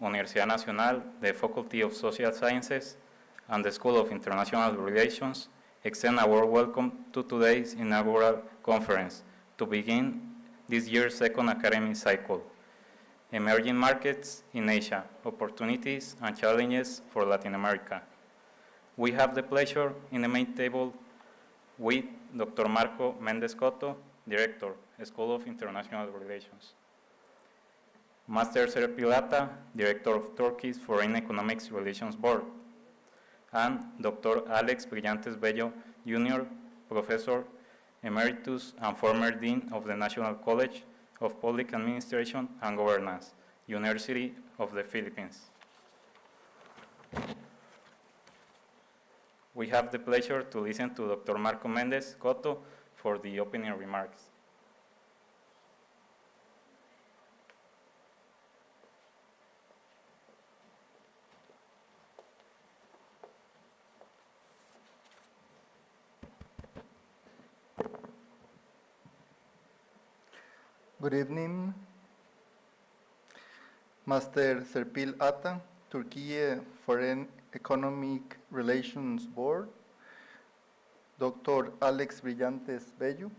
Universidad Nacional, the Faculty of Social Sciences, and the School of International Relations extend a warm welcome to today's inaugural conference to begin this year's second academic cycle, Emerging Markets in Asia, Opportunities and Challenges for Latin America. We have the pleasure in the main table with Dr. Marco Mendez Cotto, Director, School of International Relations. Master Serpil Ata, Director of Turkey's Foreign Economics Relations Board, and Dr. Alex Brillantes Bello, Jr., Professor Emeritus and former Dean of the National College of Public Administration and Governance, University of the Philippines. We have the pleasure to listen to Dr. Marco Mendez Cotto for the opening remarks. Good evening, Master Serpil Ata, Turkey Foreign Economic Relations Board, Dr. Alex Brillantes Bello,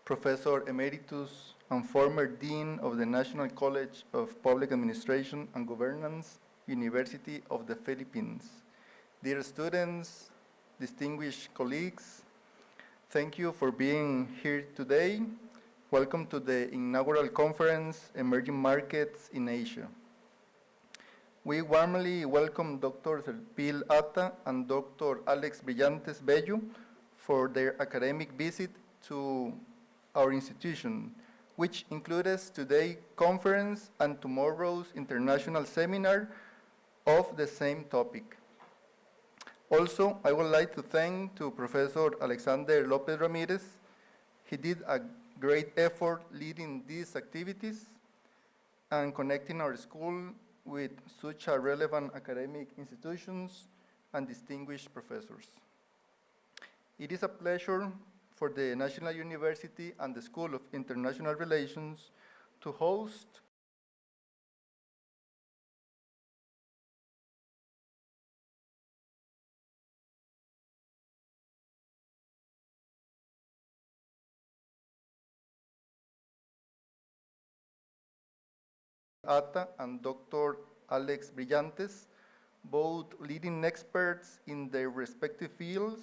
Professor Emeritus and former Dean of the National College of Public Administration and Governance, University of the Philippines. Dear students, distinguished colleagues, thank you for being here today. Welcome to the inaugural conference, Emerging Markets in Asia. We warmly welcome Dr. Serpil Ata and Dr. Alex Brillantes Bello for their academic visit to our institution, which includes today's conference and tomorrow's international seminar of the same topic. Also, I would like to thank to Professor Alexander Lopez Ramirez. He did a great effort leading these activities and connecting our school with such a relevant academic institutions and distinguished professors. It is a pleasure for the National University and the School of International Relations to host Ata and Dr. Alex Brillantes, both leading experts in their respective fields,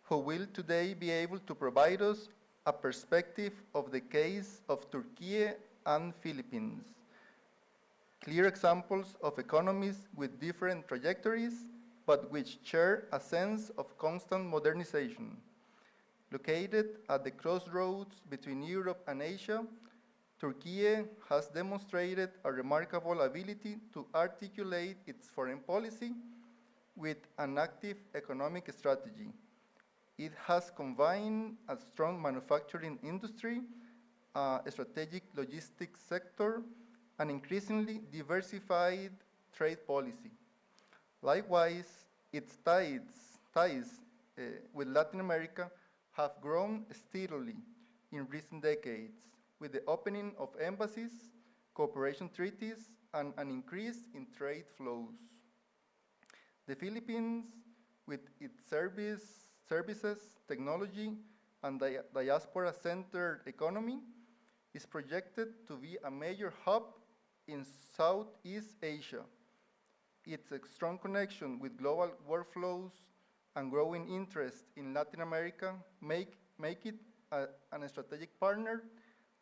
who will today be able to provide us a perspective of the case of Turkey and Philippines. Clear examples of economies with different trajectories, but which share a sense of constant modernization. Located at the crossroads between Europe and Asia, Turkey has demonstrated a remarkable ability to articulate its foreign policy with an active economic strategy. It has combined a strong manufacturing industry, a strategic logistics sector, an increasingly diversified trade policy. Likewise, its ties with Latin America have grown steadily in recent decades, with the opening of embassies, cooperation treaties, and an increase in trade flows. The Philippines, with its services, technology, and diaspora-centered economy, is projected to be a major hub in Southeast Asia. Its strong connection with global workflows and growing interest in Latin America make it an strategic partner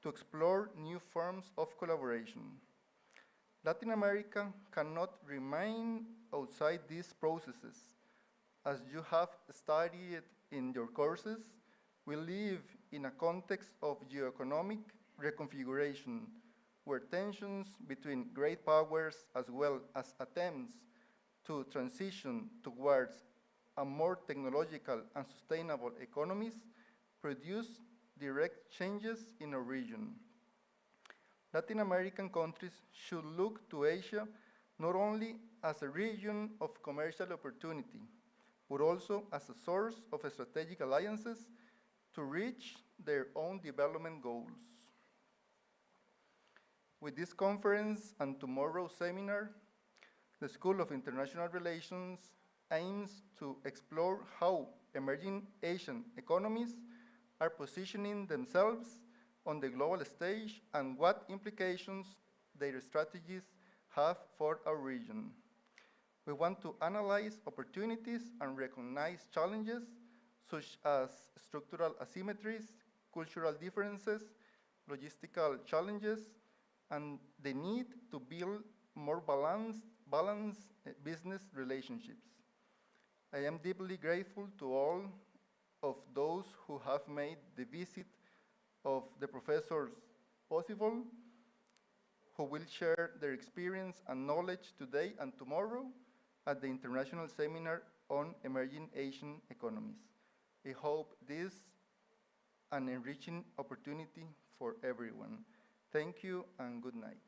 to explore new forms of collaboration. Latin America cannot remain outside these processes. As you have studied in your courses, we live in a context of geoeconomic reconfiguration, where tensions between great powers as well as attempts to transition towards a more technological and sustainable economies produce direct changes in our region. Latin American countries should look to Asia not only as a region of commercial opportunity, but also as a source of strategic alliances to reach their own development goals. With this conference and tomorrow's seminar, the School of International Relations aims to explore how emerging Asian economies are positioning themselves on the global stage and what implications their strategies have for our region. We want to analyze opportunities and recognize challenges such as structural asymmetries, cultural differences, logistical challenges, and the need to build more balanced business relationships. I am deeply grateful to all of those who have made the visit of the professors possible, who will share their experience and knowledge today and tomorrow at the International Seminar on Emerging Asian Economies. I hope this is an enriching opportunity for everyone. Thank you and good night.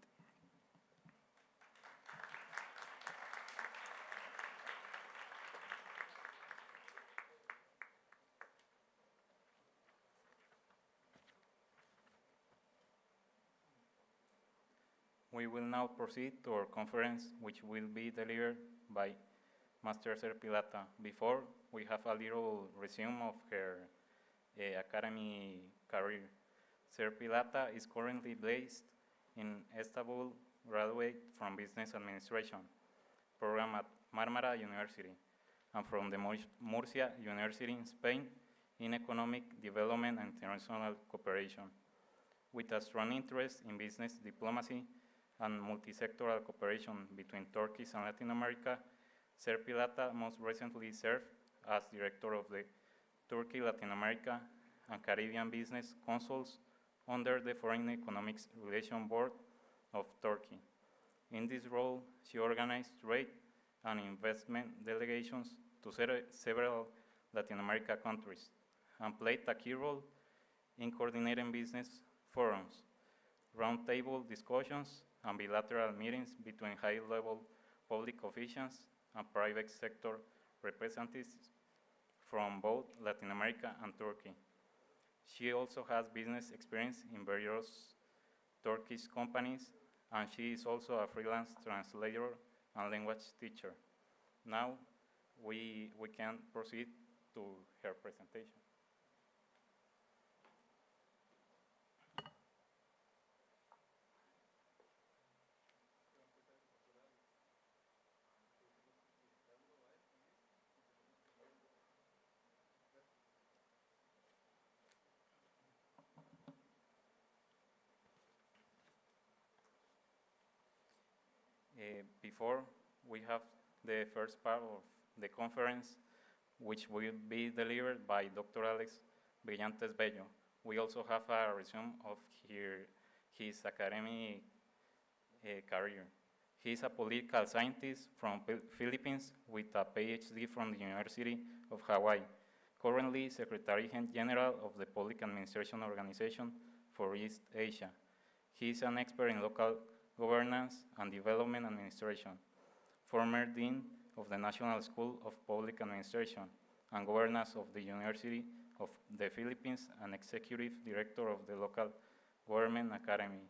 We will now proceed to our conference, which will be delivered by Master Ser Pilata. Before, we have a little resume of her academy career. Ser Pilata is currently based in Istanbul, graduate from Business Administration program at Marmara University, and from the Murcia University in Spain in Economic Development and International Cooperation. With a strong interest in business diplomacy and multi-sectoral cooperation between Turkey and Latin America, Ser Pilata most recently served as director of the Turkey, Latin America, and Caribbean Business Consuls under the Foreign Economic Relations Board of Turkey. In this role, she organized trade and investment delegations to several Latin America countries and played a key role in coordinating business forums, roundtable discussions, and bilateral meetings between high-level public officials and private sector representatives from both Latin America and Turkey. She also has business experience in various Turkish companies, and she is also a freelance translator and language teacher. Now, we can proceed to her presentation. Before, we have the first part of the conference, which will be delivered by Dr. Alex Brillantes Bello. We also have a resume of his academic career. He is a political scientist from Philippines with a PhD from the University of Hawaii, currently Secretary General of the Public Administration Organization for East Asia. He is an expert in local governance and development administration, former Dean of the National School of Public Administration and Governance of the University of the Philippines and Executive Director of the Local Government Academy,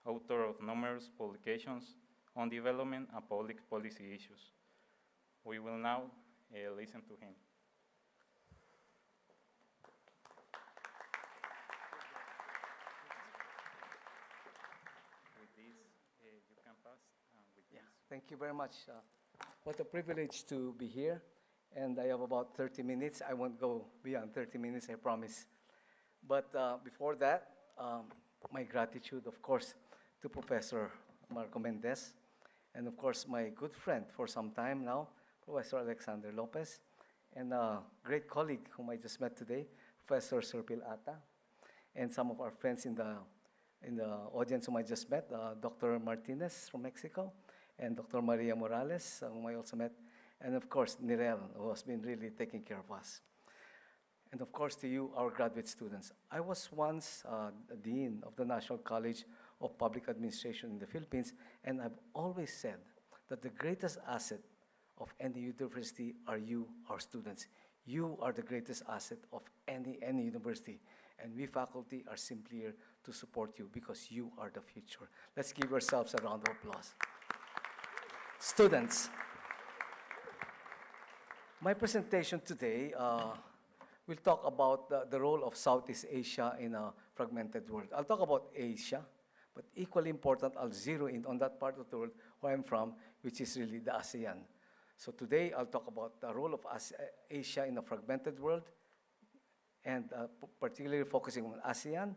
author of numerous publications on development and public policy issues. We will now listen to him. With this, you can pass. Thank you very much. What a privilege to be here. And I have about 30 minutes. I won't go beyond 30 minutes, I promise. But before that, my gratitude, of course, to Professor Marco Mendez, and of course, my good friend for some time now, Professor Alexander Lopez, and a great colleague whom I just met today, Professor Ser Pilata, and some of our friends in the audience whom I just met, Dr. Martinez from Mexico, and Dr. Maria Morales, whom I also met, and of course, Nirel, who has been really taking care of us. And of course, to you, our graduate students. I was once Dean of the National College of Public Administration in the Philippines, and I've always said that the greatest asset of any university are you, our students. You are the greatest asset of any university. And we faculty are simply here to support you because you are the future. Let's give ourselves a round of applause. Students, my presentation today will talk about the role of Southeast Asia in a fragmented world. I'll talk about Asia, but equally important, I'll zero in on that part of the world where I'm from, which is really the ASEAN. So today, I'll talk about the role of Asia in a fragmented world, and particularly focusing on ASEAN,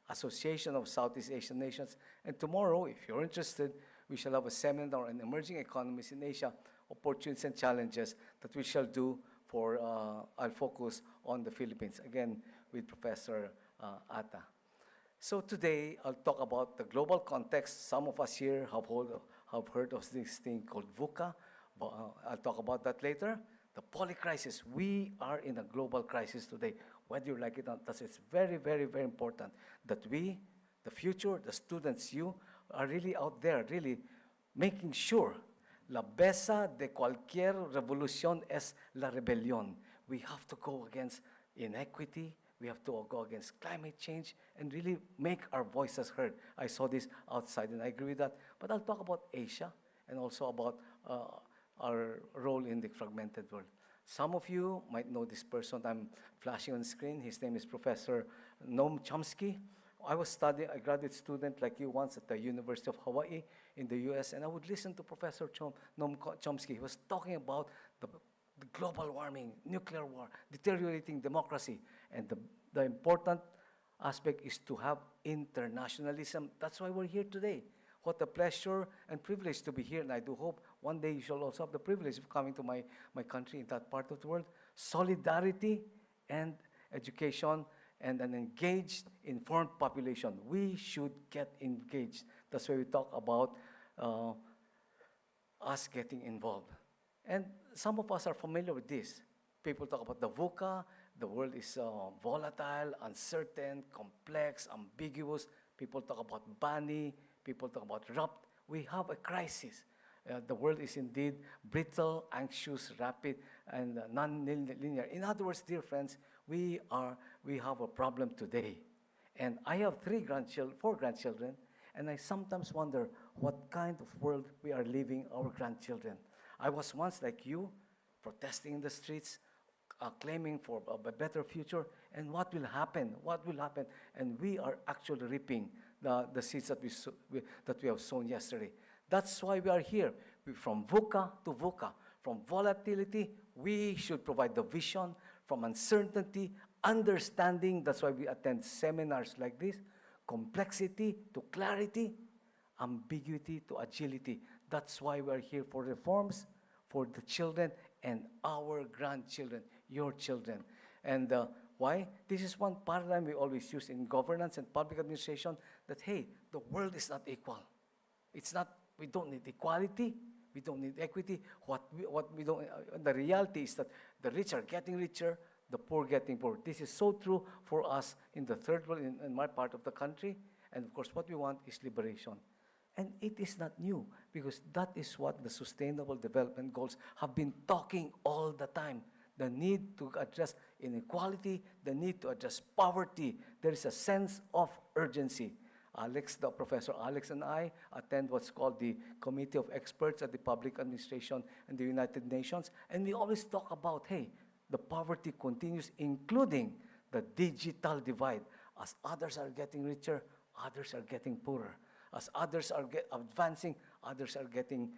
Association of Southeast Asian Nations. And tomorrow, if you're interested, we shall have a seminar on emerging economies in Asia, opportunities and challenges that we shall do for, I'll focus on the Philippines, again, with Professor Ata. So today, I'll talk about the global context. Some of us here have heard of this thing called VUCA. But, I'll talk about that later. The polycrisis. We are in a global crisis today. Whether you like it or not, it's very, very, very important that we, the future, the students, you, are really out there, really making sure la besa de cualquier revolución es la rebelión. We have to go against inequity. We have to go against climate change and really make our voices heard. I saw this outside, and I agree with that. But I'll talk about Asia and also about our role in the fragmented world. Some of you might know this person I'm flashing on the screen. His name is Professor Noam Chomsky. I was studying, a graduate student like you once at the University of Hawaii in the US, and I would listen to Professor Noam Chomsky. He was talking about the global warming, nuclear war, deteriorating democracy, and the important aspect is to have internationalism. That's why we're here today. What a pleasure and privilege to be here, and I do hope one day you shall also have the privilege of coming to my country in that part of the world. Solidarity and education and an engaged, informed population. We should get engaged. That's why we talk about us getting involved. And some of us are familiar with this. People talk about the VUCA. The world is volatile, uncertain, complex, ambiguous. People talk about Bani. People talk about rapt. We have a crisis. The world is indeed brittle, anxious, rapid, and non-linear. In other words, dear friends, we have a problem today. And I have four grandchildren, and I sometimes wonder what kind of world we are leaving our grandchildren. I was once like you, protesting in the streets, claiming for a better future, and what will happen? What will happen? And we are actually reaping the seeds that we have sown yesterday. That's why we are here. From VUCA to VUCA. From volatility, we should provide the vision. From uncertainty, understanding. That's why we attend seminars like this. Complexity to clarity. Ambiguity to agility. That's why we are here for reforms, for the children and our grandchildren, your children. And why? This is one paradigm we always use in governance and public administration, that, hey, the world is not equal. It's not, we don't need equality, we don't need equity. The reality is that the rich are getting richer, the poor getting poor. This is so true for us in the third world, in my part of the country. And of course, what we want is liberation. And it is not new, because that is what the Sustainable Development Goals have been talking all the time. The need to address inequality, the need to address poverty. There is a sense of urgency. Professor Alex and I attend what's called the Committee of Experts at the Public Administration and the United Nations, and we always talk about, hey, the poverty continues, including the digital divide. As others are getting richer, others are getting poorer. As others are advancing, others are getting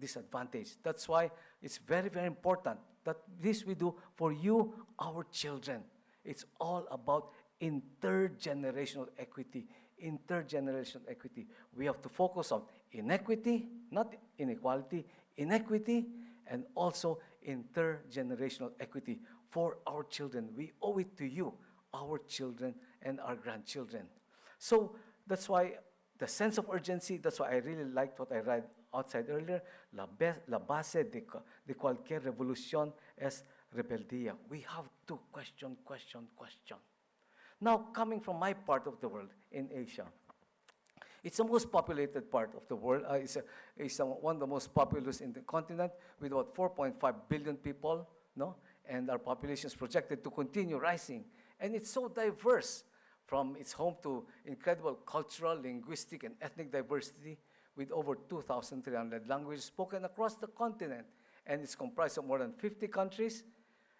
disadvantaged. That's why it's very, very important that this we do for you, our children. It's all about intergenerational equity. Intergenerational equity. We have to focus on inequity, not inequality, inequity, and also intergenerational equity for our children. We owe it to you, our children and our grandchildren. So that's why the sense of urgency, that's why I really liked what I read outside earlier. La base de cualquier revolución es rebeldía. We have to question. Now, coming from my part of the world, in Asia, it's the most populated part of the world. It's one of the most populous in the continent, with about 4.5 billion people, no? And our population is projected to continue rising. And it's so diverse. from its home to incredible cultural, linguistic, and ethnic diversity with over 2,300 languages spoken across the continent. And it's comprised of more than 50 countries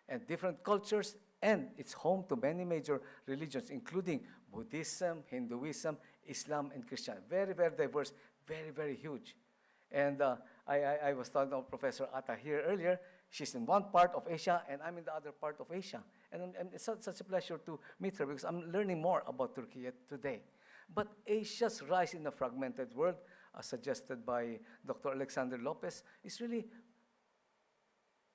and different cultures, and it's home to many major religions, including Buddhism, Hinduism, Islam, and Christianity. Very, very diverse, very, very huge. And I was talking to Professor Atta here earlier. She's in one part of Asia, and I'm in the other part of Asia. And it's such a pleasure to meet her because I'm learning more about Turkey today. But Asia's rise in a fragmented world, as suggested by Dr. Alexander Lopez, is really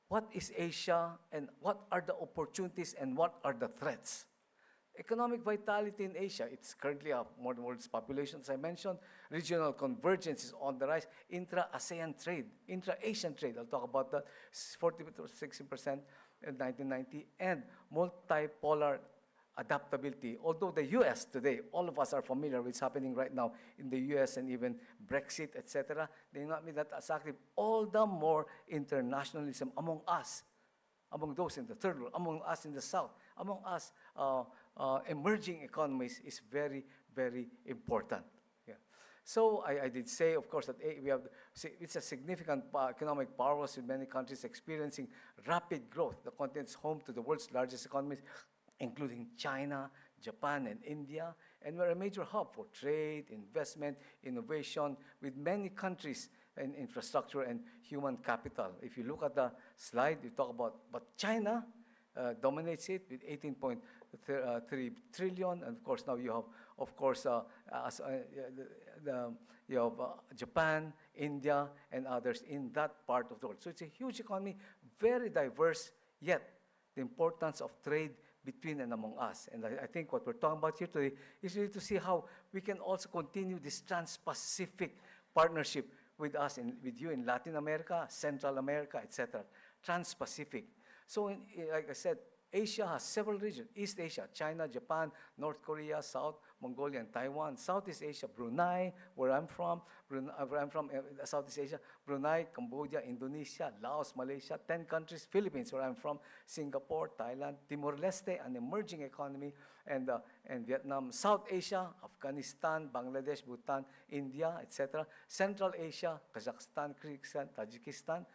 what is Asia and what are the opportunities and what are the threats. Economic vitality in Asia, it's currently more than world's population, as I mentioned. Regional convergence is on the rise. Intra-ASEAN trade, intra-Asian trade, I'll talk about that, 40 to 60% in 1990. And multipolar adaptability. Although the U.S. today, all of us are familiar with what's happening right now in the U.S. and even Brexit, etc., they may not be that as active. All the more internationalism among us, among those in the third world, among us in the South, among us emerging economies is very, very important. Yeah. So I did say, of course, that it's a significant economic powerhouse with many countries experiencing rapid growth. The continent is home to the world's largest economies, including China, Japan, and India. And we're a major hub for trade, investment, innovation, with many countries in infrastructure and human capital. If you look at the slide, you talk about, but China dominates it with 18.3 trillion. And of course, now you have, of course, you have Japan, India, and others in that part of the world. So it's a huge economy, very diverse, yet the importance of trade between and among us. And I think what we're talking about here today is really to see how we can also continue this trans-Pacific partnership with us, with you in Latin America, Central America, etc. Trans-Pacific. So, like I said, Asia has several regions. East Asia, China, Japan, North Korea, South Mongolia, and Taiwan. Southeast Asia, Brunei, where I'm from, Southeast Asia, Brunei, Cambodia, Indonesia, Laos, Malaysia, 10 countries, Philippines, where I'm from, Singapore, Thailand, Timor-Leste, an emerging economy, and Vietnam. South Asia, Afghanistan, Bangladesh, Bhutan, India, etc. Central Asia, Kazakhstan, Kyrgyzstan, Tajikistan,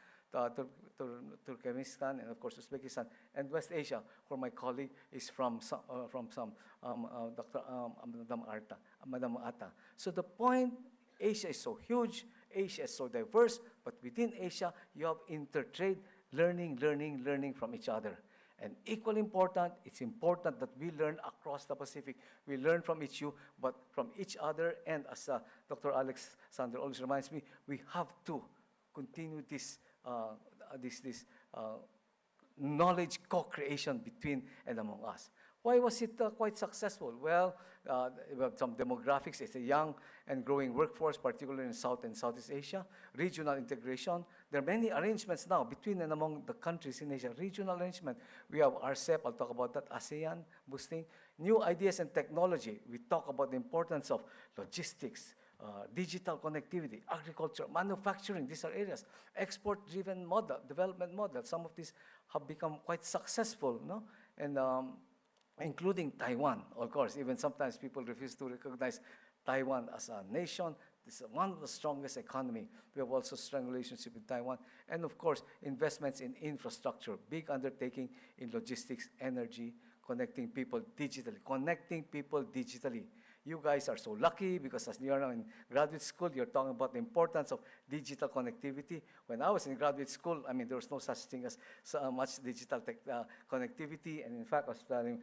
Turkmenistan, and of course Uzbekistan, and West Asia, where my colleague is from Madam Atta. So the point, Asia is so huge, Asia is so diverse, but within Asia, you have intertrade, learning from each other. And equally important, it's important that we learn across the Pacific. We learn from each other, and as Dr. Alexander always reminds me, we have to continue this knowledge co-creation between and among us. Why was it quite successful? Well, we have some demographics. It's a young and growing workforce, particularly in South and Southeast Asia. Regional integration. There are many arrangements now between and among the countries in Asia. Regional arrangement. We have RCEP. I'll talk about that. ASEAN boosting. New ideas and technology. We talk about the importance of logistics, digital connectivity, agriculture, manufacturing. These are areas. Export-driven model, development model. Some of these have become quite successful, no? And including Taiwan, of course. Even sometimes people refuse to recognize Taiwan as a nation. This is one of the strongest economy. We have also strong relationship with Taiwan. And of course, investments in infrastructure, big undertaking in logistics, energy, connecting people digitally. You guys are so lucky because as you're now in graduate school, you're talking about the importance of digital connectivity. When I was in graduate school, I mean, there was no such thing as so much digital connectivity. And in fact, I was telling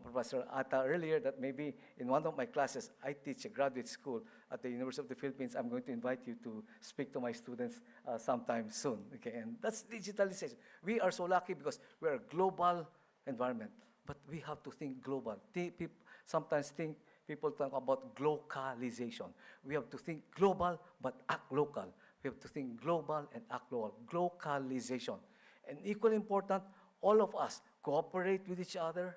Professor Atta earlier that maybe in one of my classes, I teach a graduate school at the University of the Philippines. I'm going to invite you to speak to my students sometime soon. Okay, and that's digitalization. We are so lucky because we're a global environment, but we have to think global. Sometimes people talk about glocalization. We have to think global, but act local. We have to think global and act local. Glocalization. And equally important, all of us cooperate with each other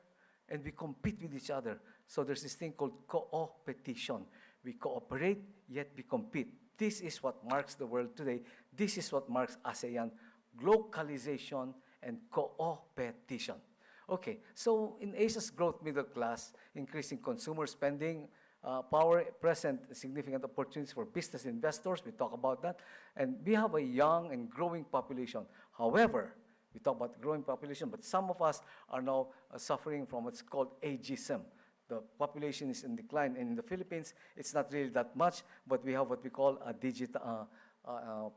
and we compete with each other. So there's this thing called co-opetition. We cooperate, yet we compete. This is what marks the world today. This is what marks ASEAN, glocalization and co-opetition. Okay, so in Asia's growth middle class, increasing consumer spending power present significant opportunities for business investors. We talk about that. And we have a young and growing population. However, we talk about growing population, but some of us are now suffering from what's called ageism. The population is in decline. And in the Philippines, it's not really that much, but we have what we call a digital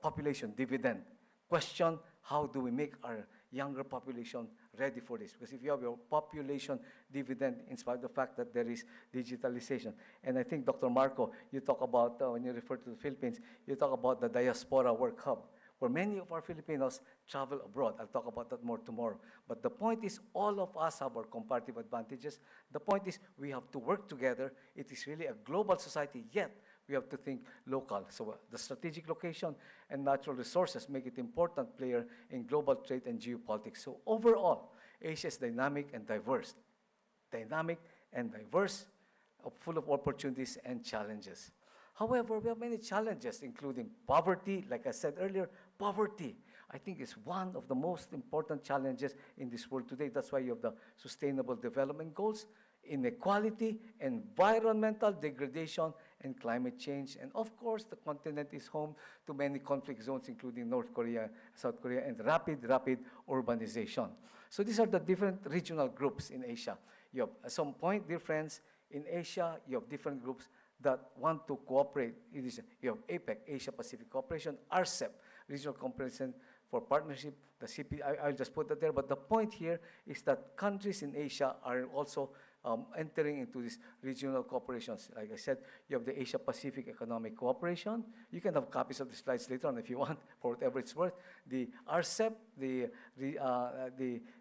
population dividend. Question, how do we make our younger population ready for this? Because if you have your population dividend, in spite of the fact that there is digitalization. And I think, Dr. Marco, you talk about, when you refer to the Philippines, you talk about the diaspora work hub, where many of our Filipinos travel abroad. I'll talk about that more tomorrow. But the point is, all of us have our comparative advantages. The point is, we have to work together. It is really a global society, yet we have to think local. So the strategic location and natural resources make it important player in global trade and geopolitics. So overall, Asia is dynamic and diverse. Dynamic and diverse, full of opportunities and challenges. However, we have many challenges, including poverty. Like I said earlier, poverty, I think, is one of the most important challenges in this world today. That's why you have the Sustainable Development Goals, inequality, environmental degradation, and climate change. And of course, the continent is home to many conflict zones, including North Korea, South Korea, and rapid urbanization. So these are the different regional groups in Asia. You have, at some point, dear friends, in Asia, you have different groups that want to cooperate. You have APEC, Asia Pacific Cooperation, RCEP, Regional Cooperation for Partnership, the CP, I'll just put that there. But the point here is that countries in Asia are also entering into these regional cooperations. Like I said, you have the Asia Pacific Economic Cooperation. You can have copies of the slides later on if you want, for whatever it's worth. The RCEP,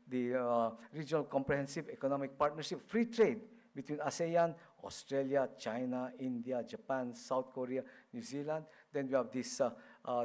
the Regional Comprehensive Economic Partnership, free trade between ASEAN, Australia, China, India, Japan, South Korea, New Zealand. Then we have this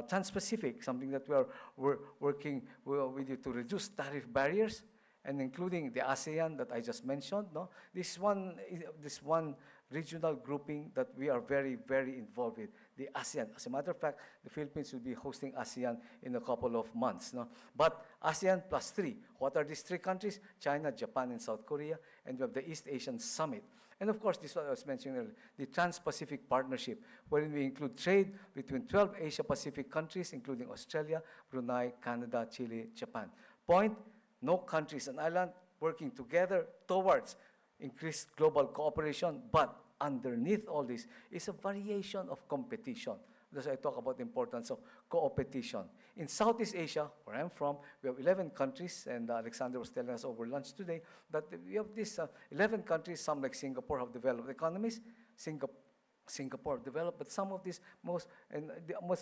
Trans-Pacific, something that we're working with you to reduce tariff barriers, and including the ASEAN that I just mentioned. No? This one regional grouping that we are very, very involved with, the ASEAN. As a matter of fact, the Philippines will be hosting ASEAN in a couple of months. No? But ASEAN plus 3. What are these 3 countries? China, Japan, and South Korea. And we have the East Asian Summit. And of course, this one I was mentioning earlier, the Trans-Pacific Partnership, wherein we include trade between 12 Asia-Pacific countries, including Australia, Brunei, Canada, Chile, Japan. Point, no country is an island, working together towards increased global cooperation, but underneath all this is a variation of competition. That's why I talk about the importance of co-opetition. In Southeast Asia, where I'm from, we have 11 countries, and Alexander was telling us over lunch today that we have these 11 countries. Some, like Singapore, have developed economies. Singapore developed, but some of these, most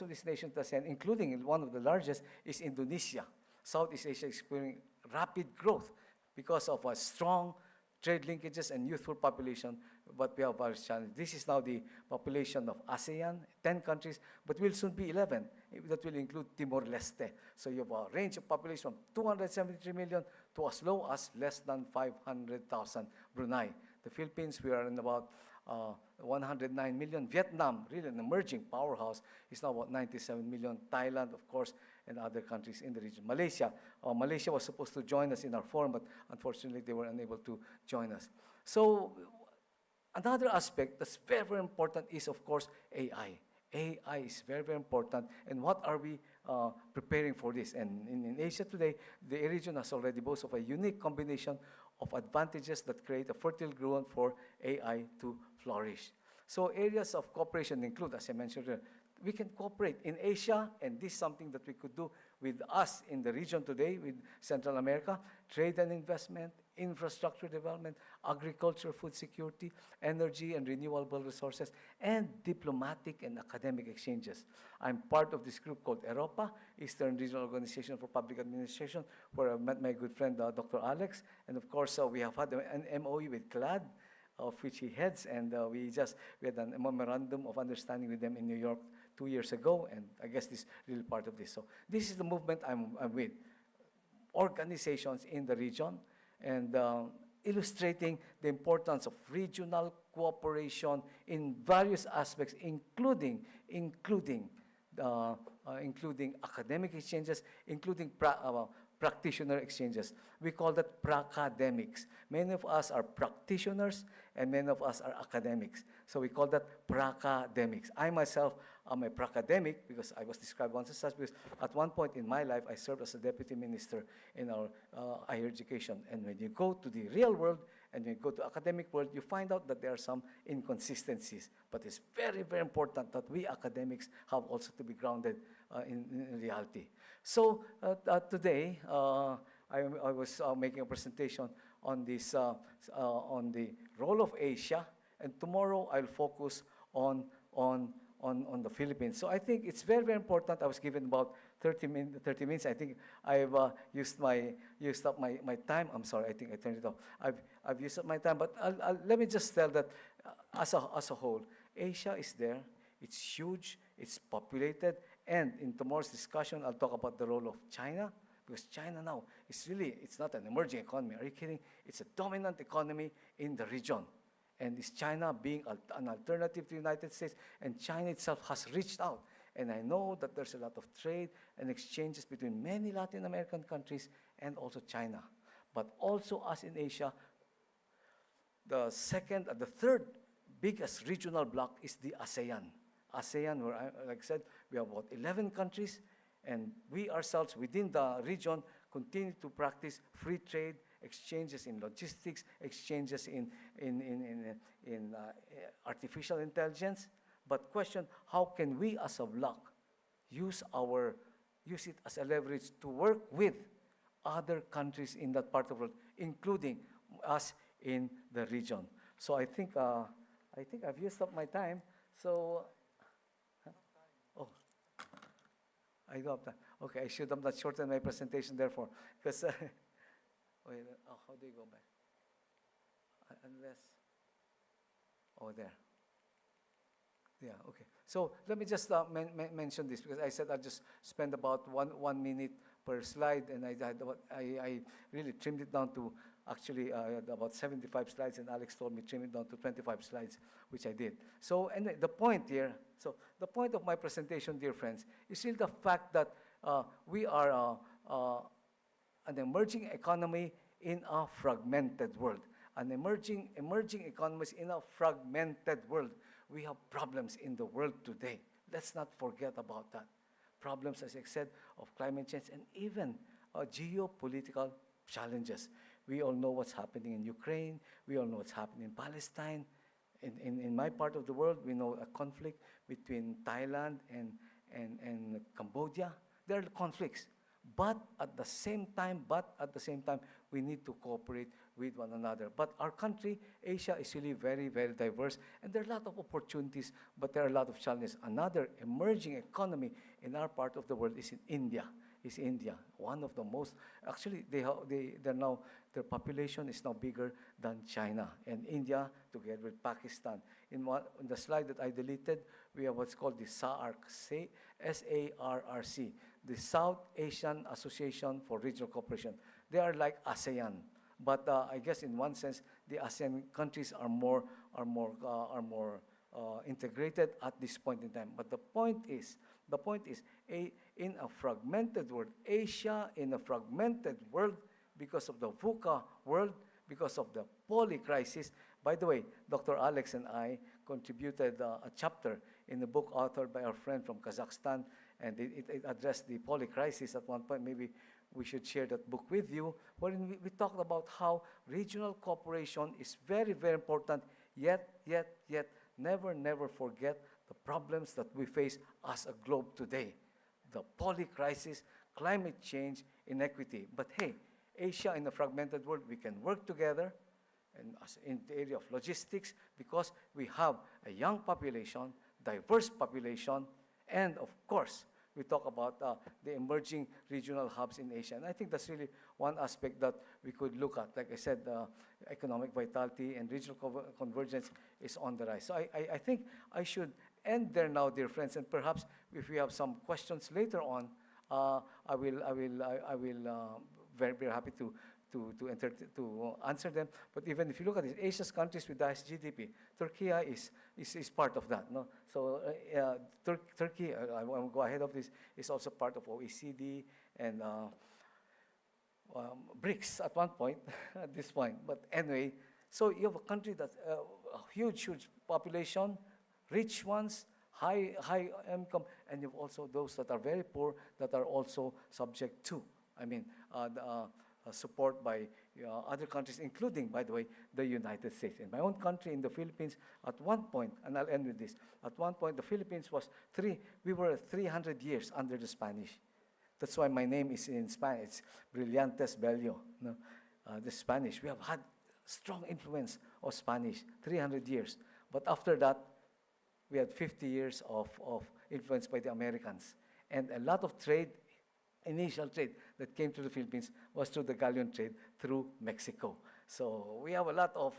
of these nations, including one of the largest, is Indonesia. Southeast Asia is experiencing rapid growth because of a strong trade linkages and youthful population, but we have various challenges. This is now the population of ASEAN, 10 countries, but will soon be 11. That will include Timor-Leste. So you have a range of population from 273 million to as low as less than 500,000. Brunei. The Philippines, we are in about 109 million. Vietnam, really an emerging powerhouse, is now about 97 million. Thailand, of course, and other countries in the region. Malaysia was supposed to join us in our forum, but unfortunately they were unable to join us. So another aspect that's very, very important is, of course, AI. AI is very, very important. And what are we preparing for this? And in Asia today, the region has already boasts of a unique combination of advantages that create a fertile ground for AI to flourish. So areas of cooperation include, as I mentioned earlier, we can cooperate in Asia, and this is something that we could do with us in the region today, with Central America, trade and investment, infrastructure development, agriculture, food security, energy and renewable resources, and diplomatic and academic exchanges. I'm part of this group called EROPA, Eastern Regional Organization for Public Administration, where I met my good friend, Dr. Alex, and of course, we have had an MOE with CLAD, of which he heads, and we had a memorandum of understanding with them in New York 2 years ago, and I guess this is really part of this. So this is the movement I'm with. Organizations in the region, and illustrating the importance of regional cooperation in various aspects, including academic exchanges, including practitioner exchanges. We call that pracademics. Many of us are practitioners and many of us are academics. So we call that pracademics. I myself am a pracademic because I was described once as such because at one point in my life I served as a deputy minister in our higher education. And when you go to the real world and when you go to academic world, you find out that there are some inconsistencies. But it's very, very important that we academics have also to be grounded in reality. So today, I was making a presentation on this, on the role of Asia, and tomorrow I'll focus on the Philippines. So I think it's very, very important. I was given about 30 minutes. I think I've used up my time. I'm sorry, I think I turned it off. I've used up my time, but let me just tell that as a whole, Asia is there. It's huge. It's populated. And in tomorrow's discussion, I'll talk about the role of China, because China now is really, it's not an emerging economy. Are you kidding? It's a dominant economy in the region. And is China being an alternative to the United States? And China itself has reached out. And I know that there's a lot of trade and exchanges between many Latin American countries and also China. But also us in Asia, the third biggest regional bloc is the ASEAN. ASEAN, where, like I said, we have about 11 countries, and we ourselves within the region continue to practice free trade, exchanges in logistics, exchanges in artificial intelligence. But question, how can we as a bloc use it as a leverage to work with other countries in that part of the world, including us in the region? So I think I've used up my time. So, oh, I don't have time. Okay, I should have not shortened my presentation therefore, because wait, how do you go back? Unless, there. Yeah, okay. So let me just mention this, because I said I'll just spend about one minute per slide, and I really trimmed it down to actually I had about 75 slides, and Alex told me trim it down to 25 slides, which I did. So, and the point here, so the point of my presentation, dear friends, is still the fact that we are an emerging economy in a fragmented world. An emerging economies in a fragmented world. We have problems in the world today. Let's not forget about that. Problems, as I said, of climate change and even geopolitical challenges. We all know what's happening in Ukraine. We all know what's happening in Palestine. In my part of the world, we know a conflict between Thailand and Cambodia. There are conflicts. But at the same time, we need to cooperate with one another. But our country, Asia, is really very, very diverse. And there are a lot of opportunities, but there are a lot of challenges. Another emerging economy in our part of the world is in India. One of the most, actually, their population is now bigger than China. And India, together with Pakistan. In the slide that I deleted, we have what's called the SAARC, S-A-R-R-C, the South Asian Association for Regional Cooperation. They are like ASEAN, but I guess in one sense, the ASEAN countries are more integrated at this point in time. But the point is, in a fragmented world, Asia in a fragmented world, because of the VUCA world, because of the poly crisis. By the way, Dr. Alex and I contributed a chapter in a book authored by our friend from Kazakhstan, and it addressed the poly crisis at one point. Maybe we should share that book with you, wherein we talked about how regional cooperation is very, very important, yet never forget the problems that we face as a globe today. The poly crisis, climate change, inequity. But hey, Asia in a fragmented world, we can work together and in the area of logistics, because we have a young population, diverse population, and of course, we talk about the emerging regional hubs in Asia. And I think that's really one aspect that we could look at. Like I said, economic vitality and regional convergence is on the rise. So I think I should end there now, dear friends, and perhaps if we have some questions later on, I will very, very happy to answer them. But even if you look at it, Asia's countries with the highest GDP, Turkey is part of that. No? So Turkey, I will go ahead of this, is also part of OECD, and BRICS at one point, at this point. But anyway, so you have a country that's a huge, huge population, rich ones, high income, and you have also those that are very poor that are also subject to, support by other countries, including, by the way, the United States. In my own country, in the Philippines, at one point, and I'll end with this, at one point, the Philippines we were 300 years under the Spanish. That's why my name is in Spanish. It's Brillantes Bello, no? The Spanish. We have had strong influence of Spanish, 300 years. But after that, we had 50 years of influence by the Americans. And a lot of trade, initial trade that came to the Philippines was through the galleon trade through Mexico. So we have a lot of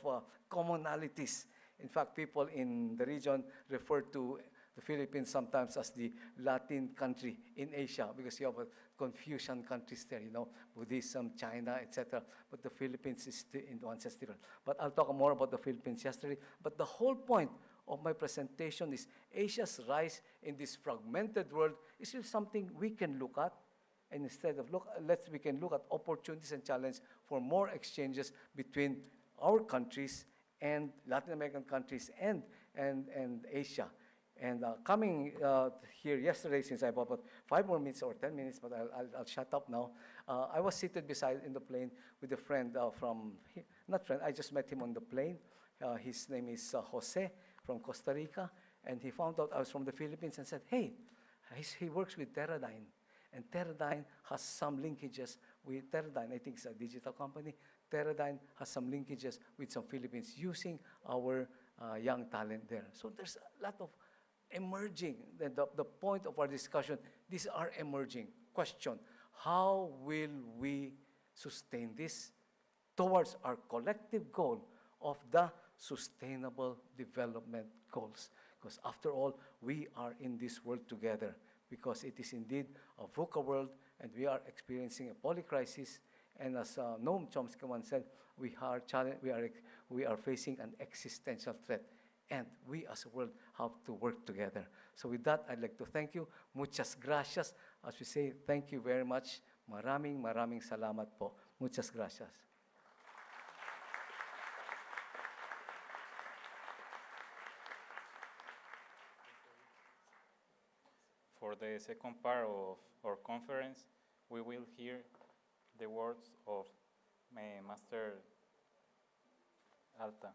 commonalities. In fact, people in the region refer to the Philippines sometimes as the Latin country in Asia because you have a Confucian countries there, Buddhism, China, etc. But the Philippines is in one sense different. But I'll talk more about the Philippines yesterday. But the whole point of my presentation is Asia's rise in this fragmented world is still something we can look at. And instead of we can look at opportunities and challenges for more exchanges between our countries and Latin American countries and Asia. And coming here yesterday, since I have about 5 more minutes or 10 minutes, but I'll shut up now. I was seated in the plane with a friend not friend, I just met him on the plane. His name is Jose from Costa Rica, and he found out I was from the Philippines and said, hey, he works with Teradyne. And Teradyne has some linkages with Teradyne. I think it's a digital company. Teradyne has some linkages with some Philippines using our young talent there. So there's a lot of emerging. The point of our discussion, these are emerging. Question, how will we sustain this towards our collective goal of the Sustainable Development Goals? Because after all, we are in this world together, because it is indeed a VUCA world, and we are experiencing a polycrisis. And as Noam Chomsky once said, we are facing an existential threat, and we as a world have to work together. So with that, I'd like to thank you. Muchas gracias. As we say, thank you very much. Maraming salamat po. Muchas gracias. For the second part of our conference, we will hear the words of Master Alta.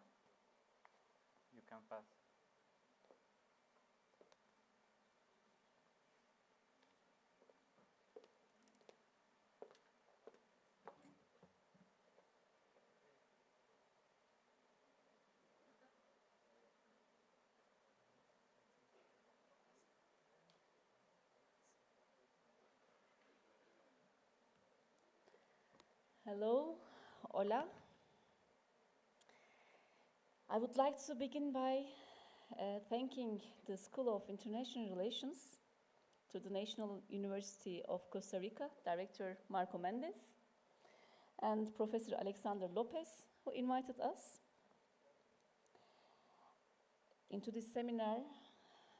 You can pass. Hello, hola. I would like to begin by thanking the School of International Relations, to the National University of Costa Rica, Director Marco Mendez, and Professor Alexander Lopez, who invited us into this seminar,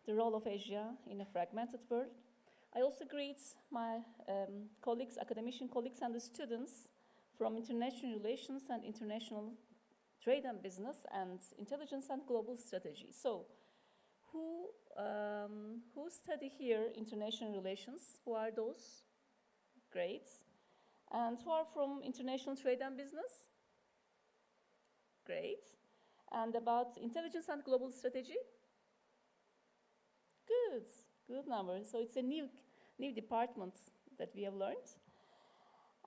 The Role of Asia in a Fragmented World. I also greet my colleagues, academician colleagues, and the students from International Relations and International Trade and Business and Intelligence and Global Strategy. So, who study here International Relations? Who are those? Great. And who are from International Trade and Business? Great. And about Intelligence and Global Strategy? Good number. So it's a new department that we have learned.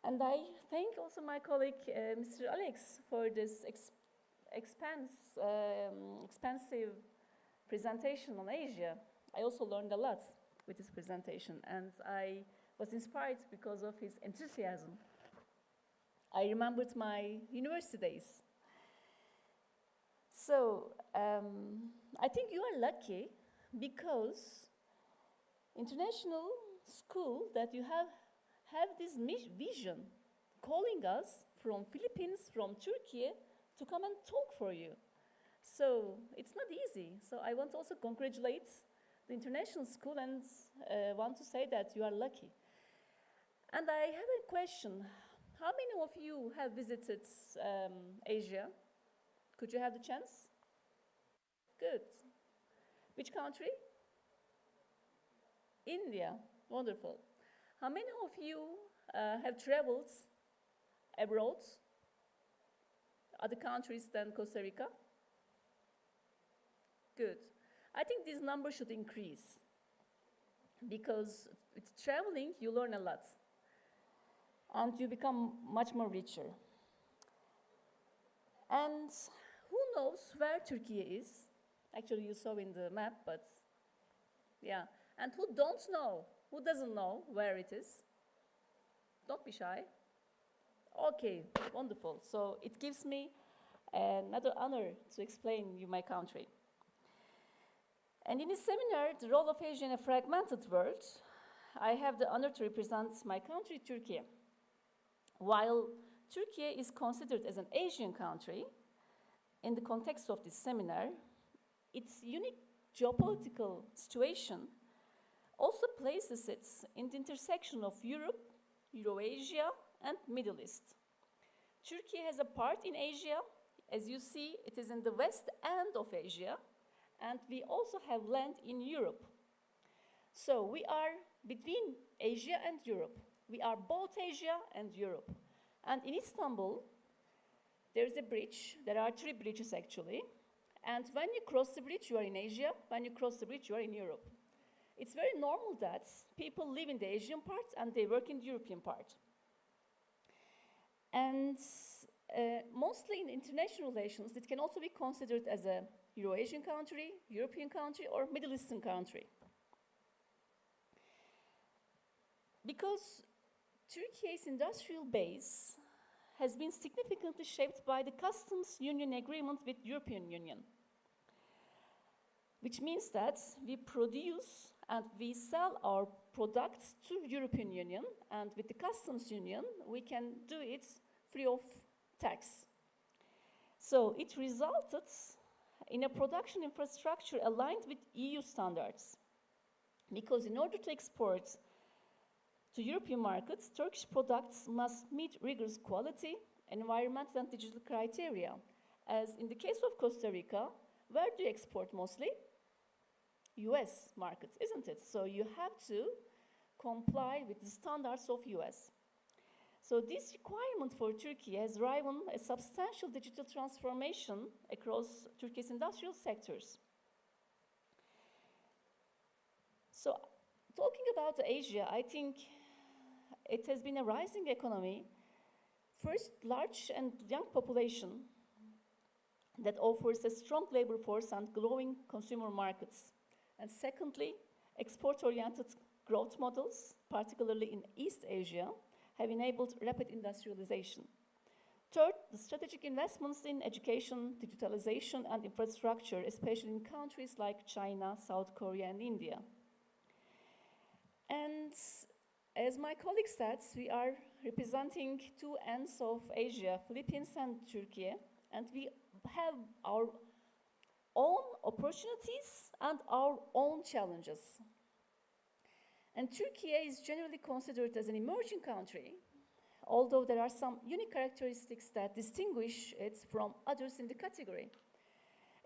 And I thank also my colleague, Mr. Alex, for this expansive presentation on Asia. I also learned a lot with this presentation, and I was inspired because of his enthusiasm. I remembered my university days. So, I think you are lucky because international school that you have this vision calling us from Philippines, from Turkey, to come and talk for you. So it's not easy. So I want to also congratulate the international school and want to say that you are lucky. And I have a question. how many of you have visited Asia? Could you have the chance? Good. Which country? India. Wonderful. How many of you have traveled abroad, other countries than Costa Rica? Good. I think this number should increase because with traveling, you learn a lot and you become much more richer. And who knows where Turkey is? Actually, you saw in the map, but yeah. And who don't know? Who doesn't know where it is? Don't be shy. Okay, wonderful. So it gives me another honor to explain you my country. And in this seminar, The Role of Asia in a Fragmented World, I have the honor to represent my country, Turkey. While Turkey is considered as an Asian country, in the context of this seminar, its unique geopolitical situation also places it in the intersection of Europe, Eurasia, and Middle East. Turkey has a part in Asia. As you see, it is in the west end of Asia, and we also have land in Europe. So we are between Asia and Europe. We are both Asia and Europe. And in Istanbul, there's a bridge. There are 3 bridges, actually. And when you cross the bridge, you are in Asia. When you cross the bridge, you are in Europe. It's very normal that people live in the Asian part and they work in the European part. And mostly in international relations, it can also be considered as a Eurasian country, European country, or Middle Eastern country. Because Turkey's industrial base has been significantly shaped by the customs union agreement with European Union, which means that we produce and we sell our products to European Union, and with the customs union, we can do it free of tax. So it resulted in a production infrastructure aligned with EU standards, because in order to export to European markets, Turkish products must meet rigorous quality, environmental and digital criteria. As in the case of Costa Rica, where do you export mostly? US markets, isn't it? So you have to comply with the standards of US. So this requirement for Turkey has driven a substantial digital transformation across Turkey's industrial sectors. So talking about Asia, I think it has been a rising economy. First, large and young population that offers a strong labor force and growing consumer markets. And secondly, export-oriented growth models, particularly in East Asia, have enabled rapid industrialization. Third, the strategic investments in education, digitalization, and infrastructure, especially in countries like China, South Korea, and India. And as my colleague said, we are representing 2 ends of Asia, Philippines and Turkey, and we have our own opportunities and our own challenges. And Turkey is generally considered as an emerging country, although there are some unique characteristics that distinguish it from others in the category.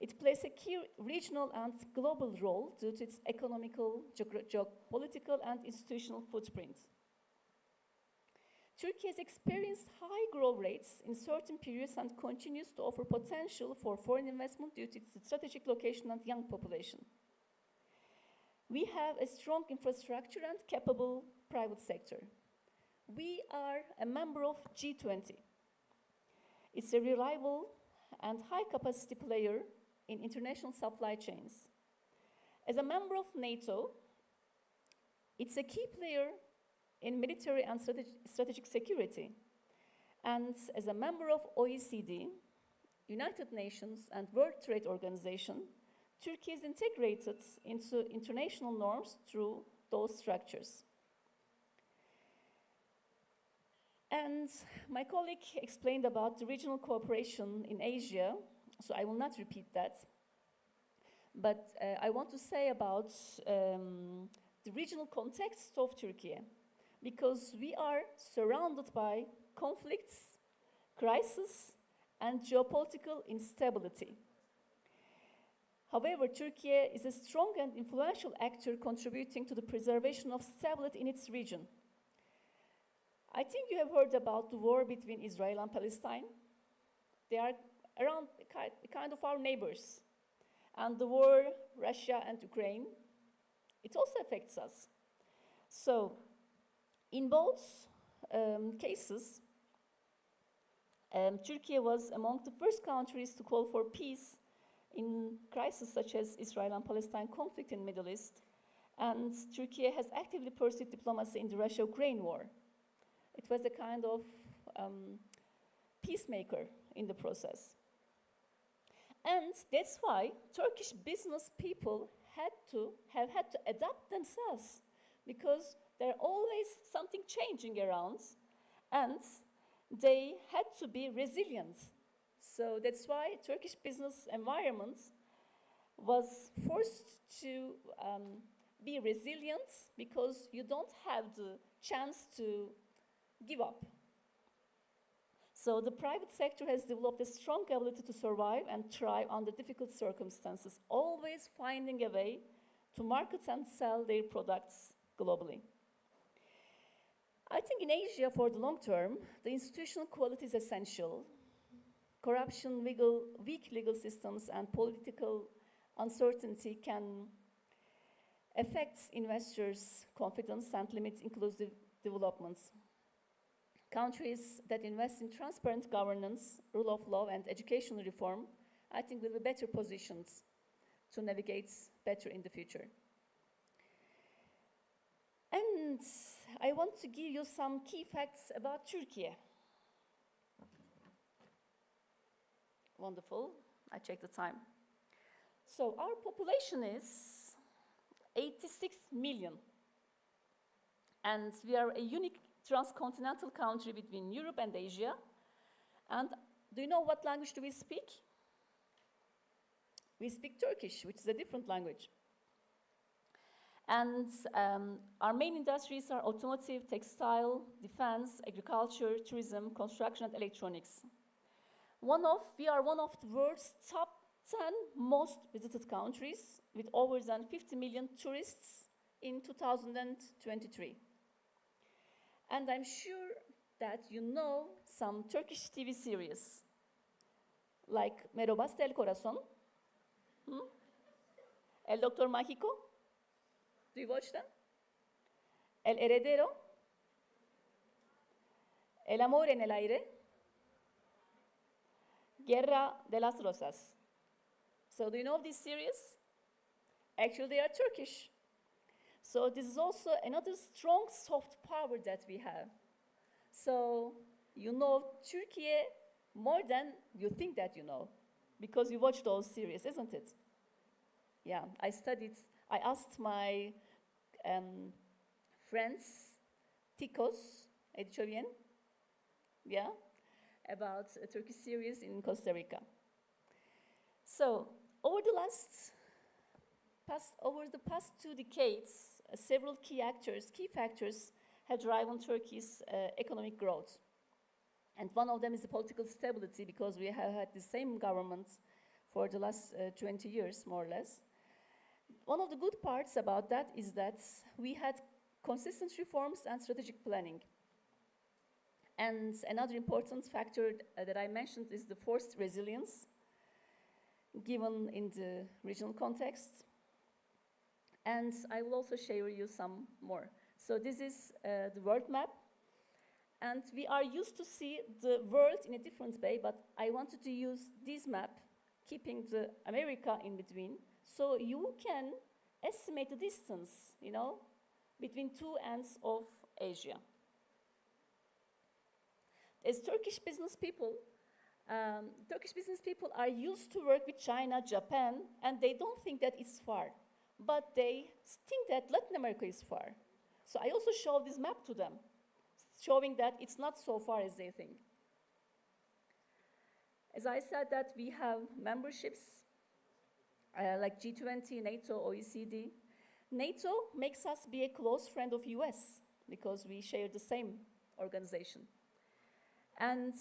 It plays a key regional and global role due to its economical, geopolitical, and institutional footprint. Turkey has experienced high growth rates in certain periods and continues to offer potential for foreign investment due to its strategic location and young population. We have a strong infrastructure and capable private sector. We are a member of G20. It's a reliable and high-capacity player in international supply chains. As a member of NATO, it's a key player in military and strategic security. And as a member of OECD, United Nations, and World Trade Organization, Turkey is integrated into international norms through those structures. And my colleague explained about the regional cooperation in Asia, so I will not repeat that. But I want to say about the regional context of Turkey. because we are surrounded by conflicts, crisis, and geopolitical instability. However, Turkey is a strong and influential actor contributing to the preservation of stability in its region. I think you have heard about the war between Israel and Palestine. They are around kind of our neighbors. And the war, Russia and Ukraine, it also affects us. So, in both cases, Turkey was among the first countries to call for peace in crises such as Israel and Palestine conflict in the Middle East. And Turkey has actively pursued diplomacy in the Russia-Ukraine war. It was a kind of peacemaker in the process. And that's why Turkish business people have had to adapt themselves, because there's always something changing around, and they had to be resilient. So that's why Turkish business environment was forced to be resilient, because you don't have the chance to give up. So the private sector has developed a strong ability to survive and thrive under difficult circumstances, always finding a way to market and sell their products globally. I think in Asia, for the long term, the institutional quality is essential. Corruption, weak legal systems, and political uncertainty can affect investors' confidence and limit inclusive developments. Countries that invest in transparent governance, rule of law, and educational reform, I think will be better positioned to navigate better in the future. And I want to give you some key facts about Turkey. Wonderful. I checked the time. So our population is 86 million. And we are a unique transcontinental country between Europe and Asia. And do you know what language do we speak? We speak Turkish, which is a different language. And our main industries are automotive, textile, defense, agriculture, tourism, construction, and electronics. We are one of the world's top 10 most visited countries, with over than 50 million tourists in 2023. And I'm sure that you know some Turkish TV series, like Merhaba Del Corazon, El Doctor Mágico. Do you watch them? El Heredero, El Amor en el Aire, Guerra de las Rosas. So do you know this series? Actually, they are Turkish. So this is also another strong soft power that we have. So you know Turkey more than you think that you know, because you watch those series, isn't it? Yeah, I asked my friends, Ticos, Edchovien, yeah, about a Turkish series in Costa Rica. So over the past 2 decades, several key factors have driven Turkey's economic growth. And one of them is the political stability, because we have had the same government for the last 20 years, more or less. One of the good parts about that is that we had consistent reforms and strategic planning. And another important factor that I mentioned is the forced resilience, given in the regional context. And I will also share you some more. So this is the world map. And we are used to see the world in a different way, but I wanted to use this map, keeping the America in between, so you can estimate the distance, between 2 ends of Asia. As Turkish business people are used to work with China, Japan, and they don't think that it's far, but they think that Latin America is far. So I also show this map to them, showing that it's not so far as they think. As I said, that we have memberships like G20, NATO, OECD. NATO makes us be a close friend of US, because we share the same organization. And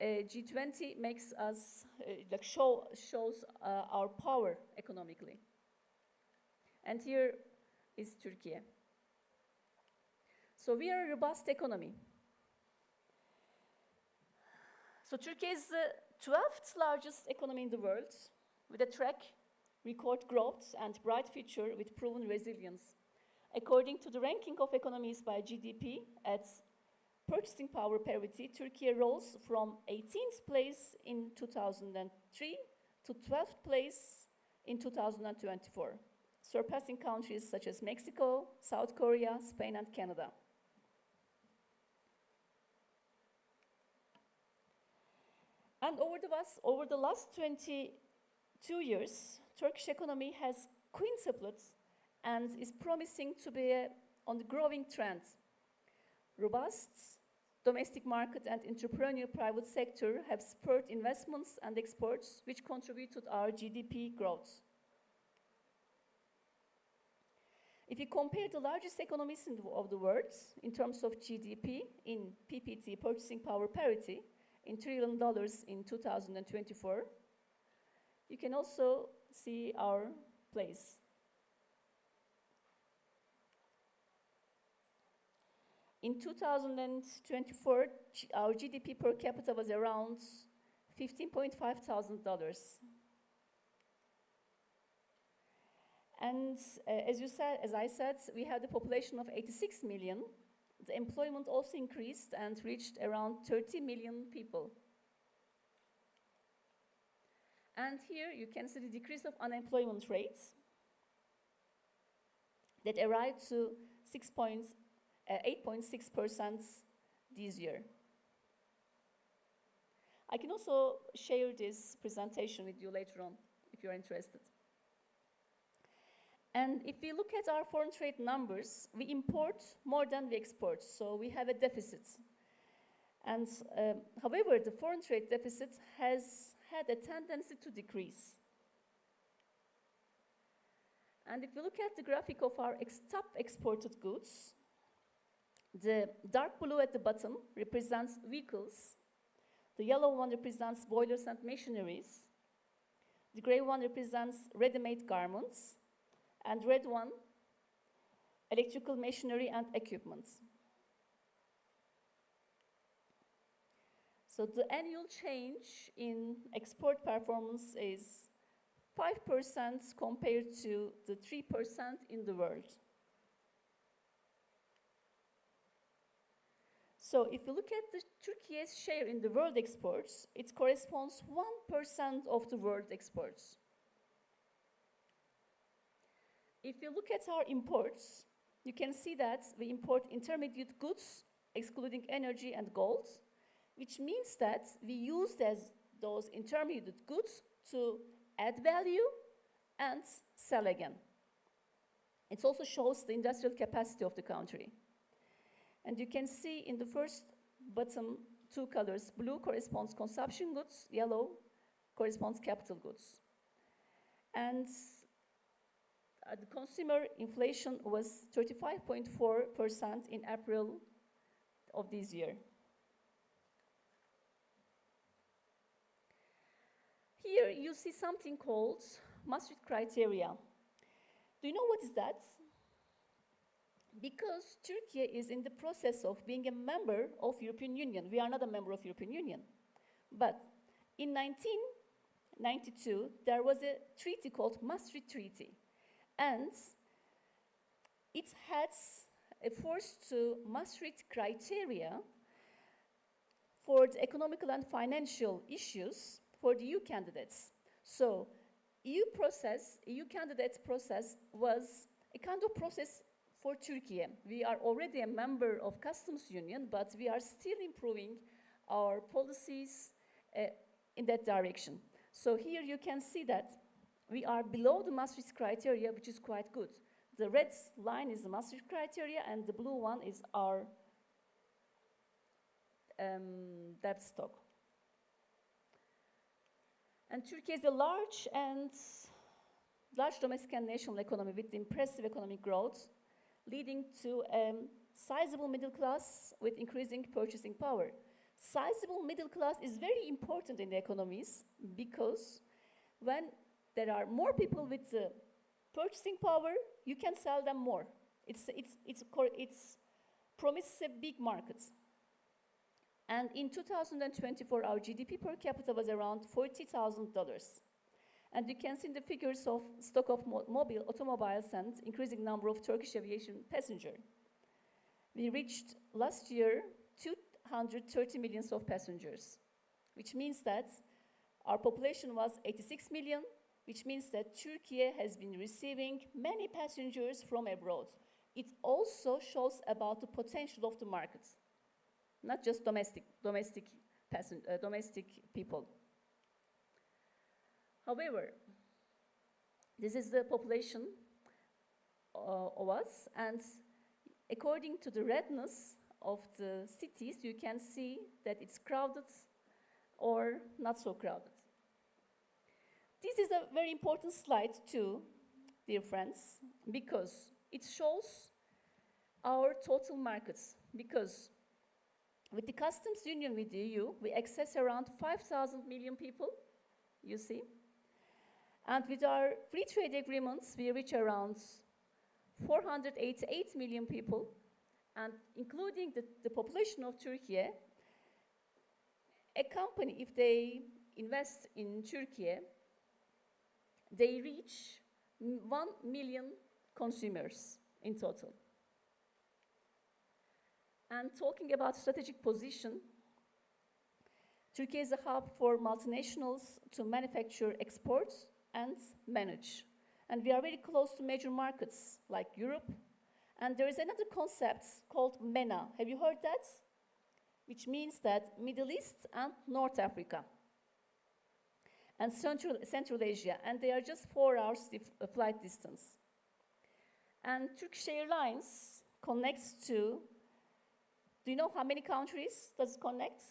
G20 makes us, shows our power economically. And here is Turkey. So we are a robust economy. So Turkey is the 12th largest economy in the world, with a track record growth and bright future with proven resilience. According to the ranking of economies by GDP at purchasing power parity, Turkey rose from 18th place in 2003 to 12th place in 2024, surpassing countries such as Mexico, South Korea, Spain, and Canada. And over the last 22 years, Turkish economy has quintupled and is promising to be on the growing trend. Robust domestic market and entrepreneurial private sector have spurred investments and exports, which contributed our GDP growth. If you compare the largest economies of the world in terms of GDP in PPT, purchasing power parity, in $1 trillion in 2024, you can also see our place. In 2024, our GDP per capita was around $15,500. And as I said, we had a population of 86 million. The employment also increased and reached around 30 million people. And here you can see the decrease of unemployment rates that arrived to 8.6% this year. I can also share this presentation with you later on if you're interested. And if we look at our foreign trade numbers, we import more than we export, so we have a deficit. And however, the foreign trade deficit has had a tendency to decrease. And if you look at the graphic of our top exported goods, the dark blue at the bottom represents vehicles, the yellow one represents boilers and machineries, the gray one represents ready-made garments, and red one, electrical machinery and equipment. So the annual change in export performance is 5% compared to the 3% in the world. So if you look at the Turkey's share in the world exports, it corresponds 1% of the world exports. If you look at our imports, you can see that we import intermediate goods, excluding energy and gold, which means that we use those intermediate goods to add value and sell again. It also shows the industrial capacity of the country. And you can see in the first bottom two colors, blue corresponds consumption goods, yellow corresponds capital goods. And the consumer inflation was 35.4% in April of this year. Here you see something called Maastricht criteria. Do you know what is that? Because Turkey is in the process of being a member of European Union. We are not a member of European Union. But in 1992, there was a treaty called Maastricht Treaty. And it has forced to Maastricht criteria for the economical and financial issues for the EU candidates. So EU candidate process was a kind of process for Turkey. We are already a member of Customs Union, but we are still improving our policies in that direction. So here you can see that we are below the Maastricht criteria, which is quite good. The red line is the Maastricht criteria, and the blue one is our debt stock. And Turkey is a large domestic and national economy with impressive economic growth, leading to sizable middle class with increasing purchasing power. Sizable middle class is very important in the economies because when there are more people with purchasing power, you can sell them more. It's promises a big market. And in 2024, our GDP per capita was around $40,000. And you can see the figures of stock of mobile automobiles and increasing number of Turkish aviation passenger. We reached last year 230 million of passengers, which means that our population was 86 million, which means that Turkey has been receiving many passengers from abroad. It also shows about the potential of the market, not just domestic people. However, this is the population of us, and according to the redness of the cities, you can see that it's crowded or not so crowded. This is a very important slide too, dear friends, because it shows our total markets. Because with the customs union with the EU, we access around 5,000 million people, you see. And with our free trade agreements, we reach around 488 million people, and including the population of Turkey, a company, if they invest in Turkey, they reach 1 million consumers in total. And talking about strategic position, Turkey is a hub for multinationals to manufacture, export, and manage. And we are very close to major markets like Europe. And there is another concept called MENA. Have you heard that? Which means that Middle East and North Africa and Central Asia. And they are just 4 hours flight distance. And Turkish Airlines connects to, do you know how many countries does it connect?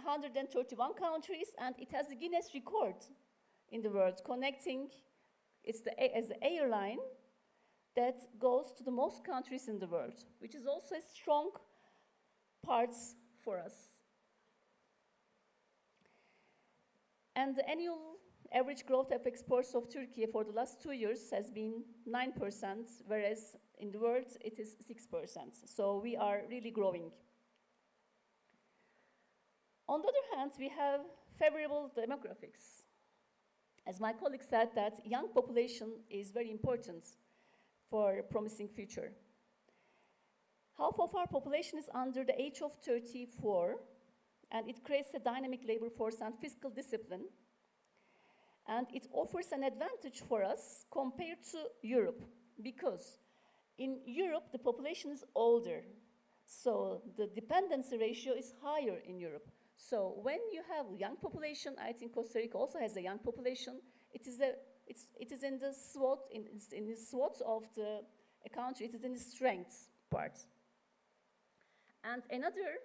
131 countries, and it has the Guinness record in the world, connecting, it's as the airline that goes to the most countries in the world, which is also a strong part for us. And the annual average growth of exports of Turkey for the last 2 years has been 9%, whereas in the world it is 6%. So we are really growing. On the other hand, we have favorable demographics. As my colleague said, that young population is very important for a promising future. Half of our population is under the age of 34, and it creates a dynamic labor force and fiscal discipline. And it offers an advantage for us compared to Europe, because in Europe, the population is older. So the dependency ratio is higher in Europe. So when you have a young population, I think Costa Rica also has a young population, it is in the SWOT of the country, it is in the strengths part. And another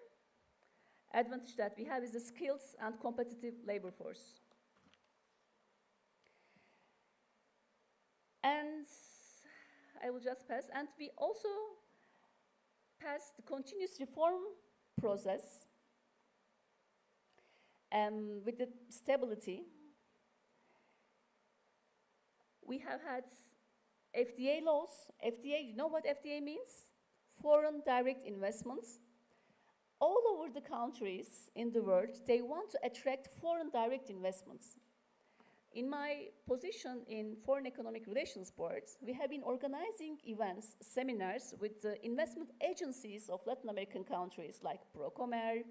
advantage that we have is the skills and competitive labor force. And I will just pass. And we also passed the continuous reform process with the stability. We have had FDA laws. FDA, you know what FDA means? Foreign direct investments. All over the countries in the world, they want to attract foreign direct investments. In my position in Foreign Economic Relations Board, we have been organizing events, seminars with the investment agencies of Latin American countries like Procomer.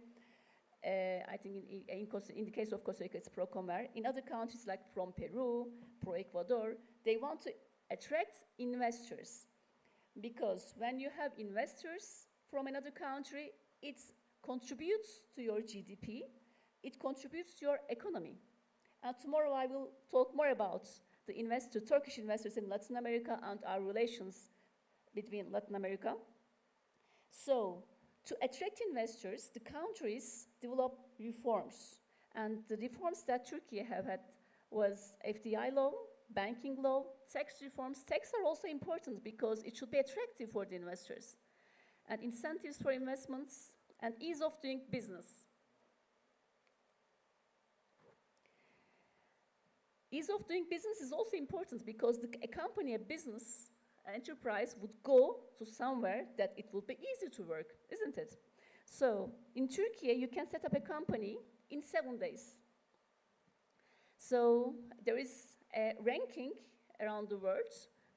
I think in the case of Costa Rica, it's Procomer. In other countries like from Peru, Pro Ecuador, they want to attract investors. Because when you have investors from another country, it contributes to your GDP, it contributes to your economy. And tomorrow I will talk more about the Turkish investors in Latin America and our relations between Latin America. So, to attract investors, the countries develop reforms. And the reforms that Turkey have had was FDI law, banking law, tax reforms. Tax are also important because it should be attractive for the investors, and incentives for investments, and ease of doing business. Ease of doing business is also important because a company, a business, an enterprise would go to somewhere that it will be easy to work, isn't it? So in Turkey, you can set up a company in 7 days. So there is a ranking around the world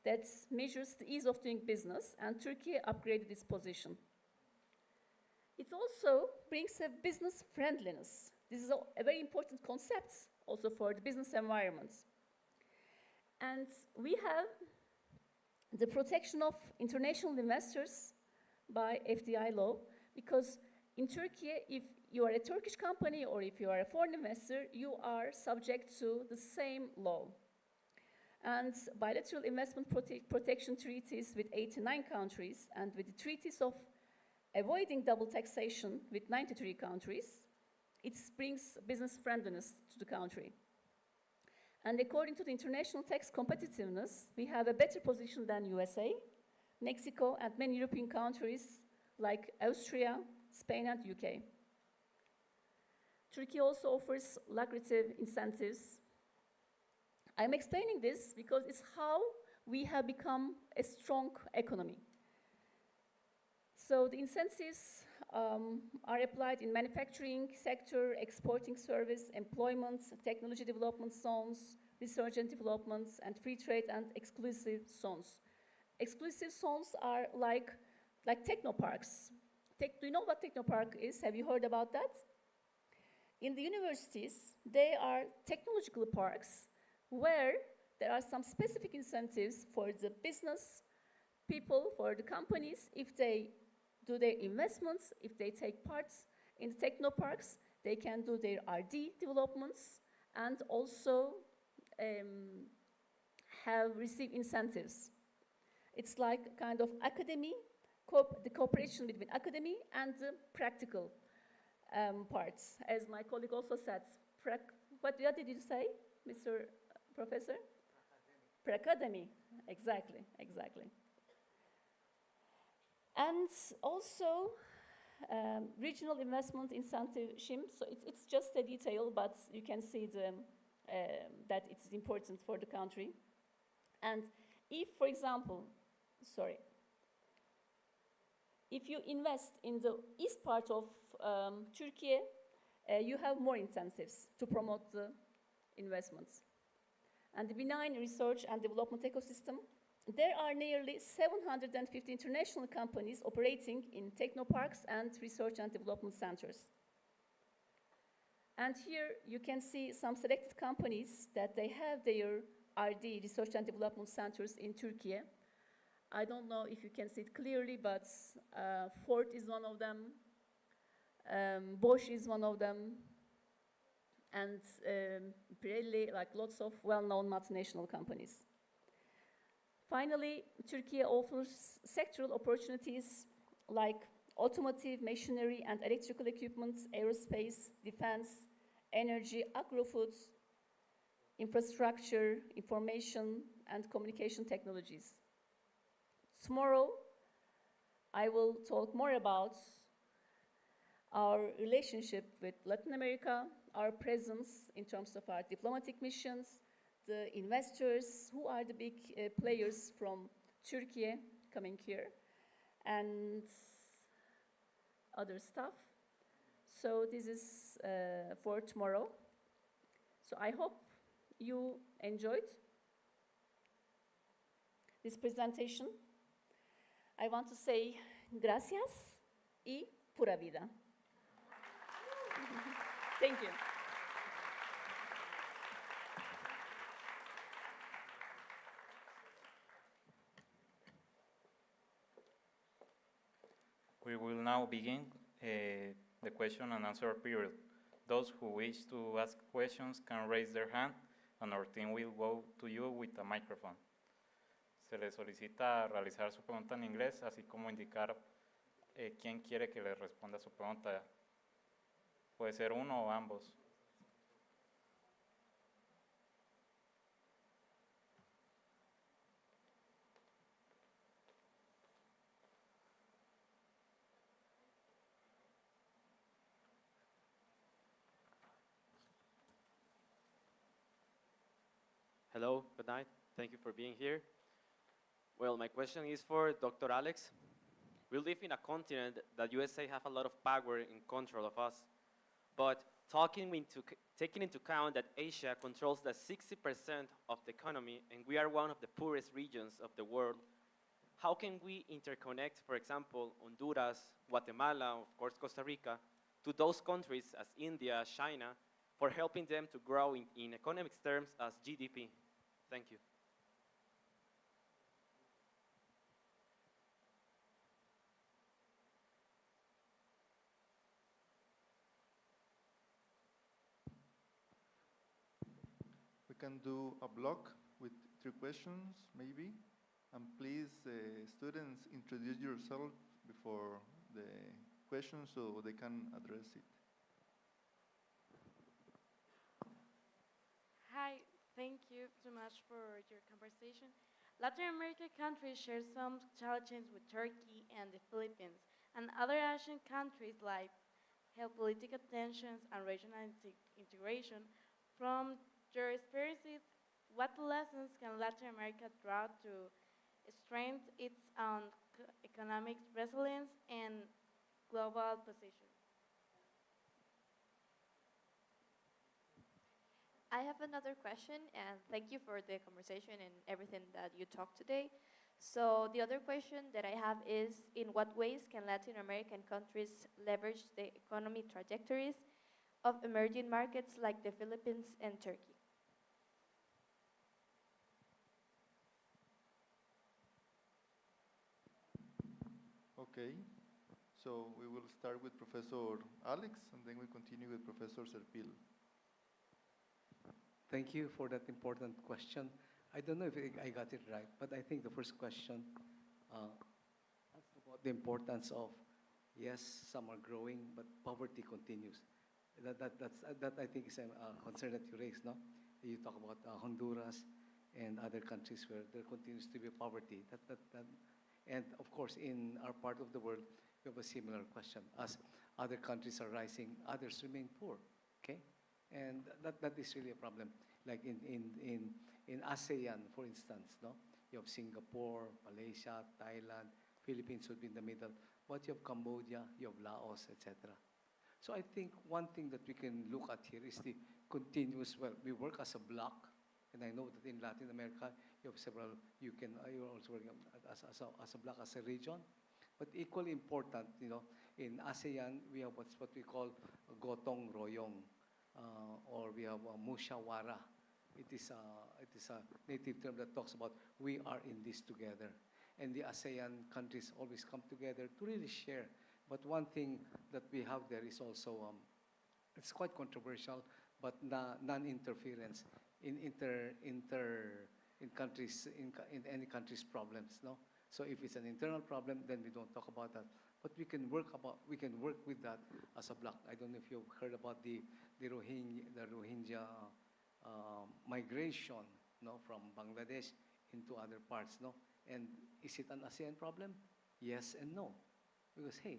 that measures the ease of doing business, and Turkey upgraded its position. It also brings a business friendliness. This is a very important concept also for the business environment. And we have the protection of international investors by FDI law, because in Turkey, if you are a Turkish company or if you are a foreign investor, you are subject to the same law. And bilateral investment protection treaties with 89 countries and with the treaties of avoiding double taxation with 93 countries, it brings business friendliness to the country. And according to the international tax competitiveness, we have a better position than USA, Mexico, and many European countries like Austria, Spain, and UK. Turkey also offers lucrative incentives. I'm explaining this because it's how we have become a strong economy. So the incentives are applied in manufacturing sector, exporting service, employment, technology development zones, research and developments, and free trade and exclusive zones. Exclusive zones are like technoparks. Do you know what technopark is? Have you heard about that? In the universities, they are technological parks where there are some specific incentives for the business people, for the companies. If they do their investments, if they take parts in the technoparks, they can do their R&D developments and also have received incentives. It's like kind of academy, the cooperation between academy and the practical parts. As my colleague also said, what did you say, Mr. Professor? Pracademy, exactly. And also regional investment incentive scheme. So it's just a detail, but you can see that it's important for the country. And if, for example, if you invest in the east part of Turkey, you have more incentives to promote the investments. And the benign research and development ecosystem, there are nearly 750 international companies operating in technoparks and research and development centers. And here you can see some selected companies that they have their R&D, research and development centers in Turkey. I don't know if you can see it clearly, but Ford is one of them, Bosch is one of them, and Pirelli, like lots of well-known multinational companies. Finally, Turkey offers sectoral opportunities like automotive, machinery and electrical equipment, aerospace, defense, energy, agro-foods, infrastructure, information and communication technologies. Tomorrow, I will talk more about our relationship with Latin America, our presence in terms of our diplomatic missions, the investors, who are the big players from Turkey coming here, and other stuff. So this is for tomorrow. So I hope you enjoyed this presentation. I want to say gracias y pura vida. Thank you. We will now begin the question and answer period. Those who wish to ask questions can raise their hand and our team will go to you with a microphone. Se le solicita realizar su pregunta en inglés, así como indicar quién quiere que le responda su pregunta. Puede ser uno o ambos. Hello, good night. Thank you for being here. Well, my question is for Dr. Alex. We live in a continent that USA have a lot of power and control of us, but taking into account that Asia controls the 60% of the economy and we are one of the poorest regions of the world, how can we interconnect, for example, Honduras, Guatemala, of course Costa Rica, to those countries as India, China, for helping them to grow in economic terms as GDP? Thank you. We can do a block with 3 questions, maybe. And please, students, introduce yourself before the question so they can address it. Hi, thank you so much for your conversation. Latin American countries share some challenges with Turkey and the Philippines, and other Asian countries like geopolitical tensions and regional integration. From your experiences, what lessons can Latin America draw to strengthen its own economic resilience and global position? I have another question, and thank you for the conversation and everything that you talked today. So the other question that I have is, in what ways can Latin American countries leverage the economy trajectories of emerging markets like the Philippines and Turkey? Okay, so we will start with Professor Alex, and then we continue with Professor Serpil. Thank you for that important question. I don't know if I got it right, but I think the first question asked about the importance of, yes, some are growing, but poverty continues. That I think is a concern that you raised, no? You talk about Honduras and other countries where there continues to be poverty. And of course, in our part of the world, we have a similar question. As other countries are rising, others remain poor, okay? And that is really a problem. Like in ASEAN, for instance, no? You have Singapore, Malaysia, Thailand, Philippines would be in the middle. But you have Cambodia, you have Laos, etc. So I think one thing that we can look at here is the continuous, well, we work as a block, and I know that in Latin America, you have several, you're also working as a block, as a region. But equally important, in ASEAN, we have what we call gotong royong, or we have mushawara. It is a native term that talks about we are in this together. And the ASEAN countries always come together to really share. But one thing that we have there is also, it's quite controversial, but non-interference in countries, in any country's problems, no? So if it's an internal problem, then we don't talk about that. But we can work with that as a block. I don't know if you've heard about the Rohingya migration, no, from Bangladesh into other parts, no? And is it an ASEAN problem? Yes and no. Because, hey,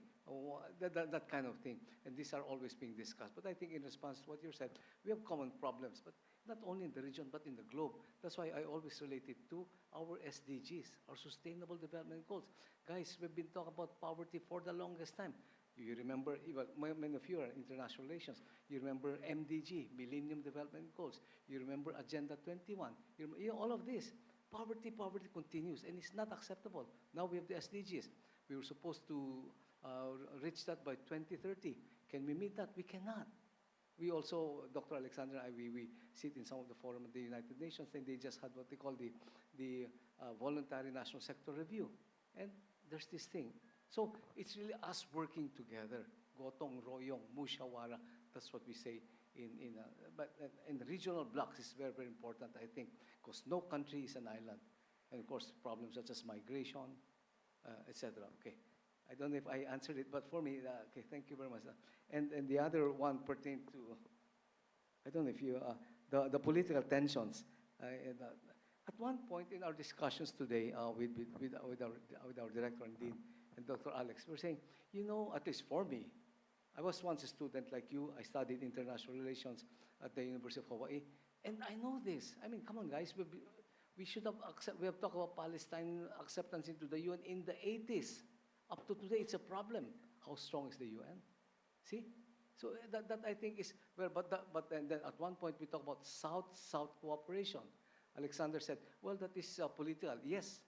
that kind of thing. And these are always being discussed. But I think in response to what you said, we have common problems, but not only in the region, but in the globe. That's why I always relate it to our SDGs, our Sustainable Development Goals. Guys, we've been talking about poverty for the longest time. You remember, many of you are in international relations. You remember MDG, Millennium Development Goals. You remember Agenda 21. All of this. Poverty continues, and it's not acceptable. Now we have the SDGs. We were supposed to reach that by 2030. Can we meet that? We cannot. We also, Dr. Alexander and I, we sit in some of the forum of the United Nations, and they just had what they call the voluntary national sector review. And there's this thing. So it's really us working together. Gotong royong, mushawara. That's what we say but in the regional blocks is very, very important, I think, because no country is an island. And of course, problems such as migration, etc. Okay, I don't know if I answered it, but for me, okay, thank you very much. And the other one pertained to, I don't know if you, the political tensions. At one point in our discussions today with our director and dean and Dr. Alex, we were saying, at least for me, I was once a student like you. I studied international relations at the University of Hawaii. And I know this. I mean, come on, guys. We should have we have talked about Palestine acceptance into the UN in the 80s. Up to today, it's a problem. How strong is the UN? See? So that I think is, well, but then at one point we talk about South-South cooperation. Alexander said, well, that is political. Yes,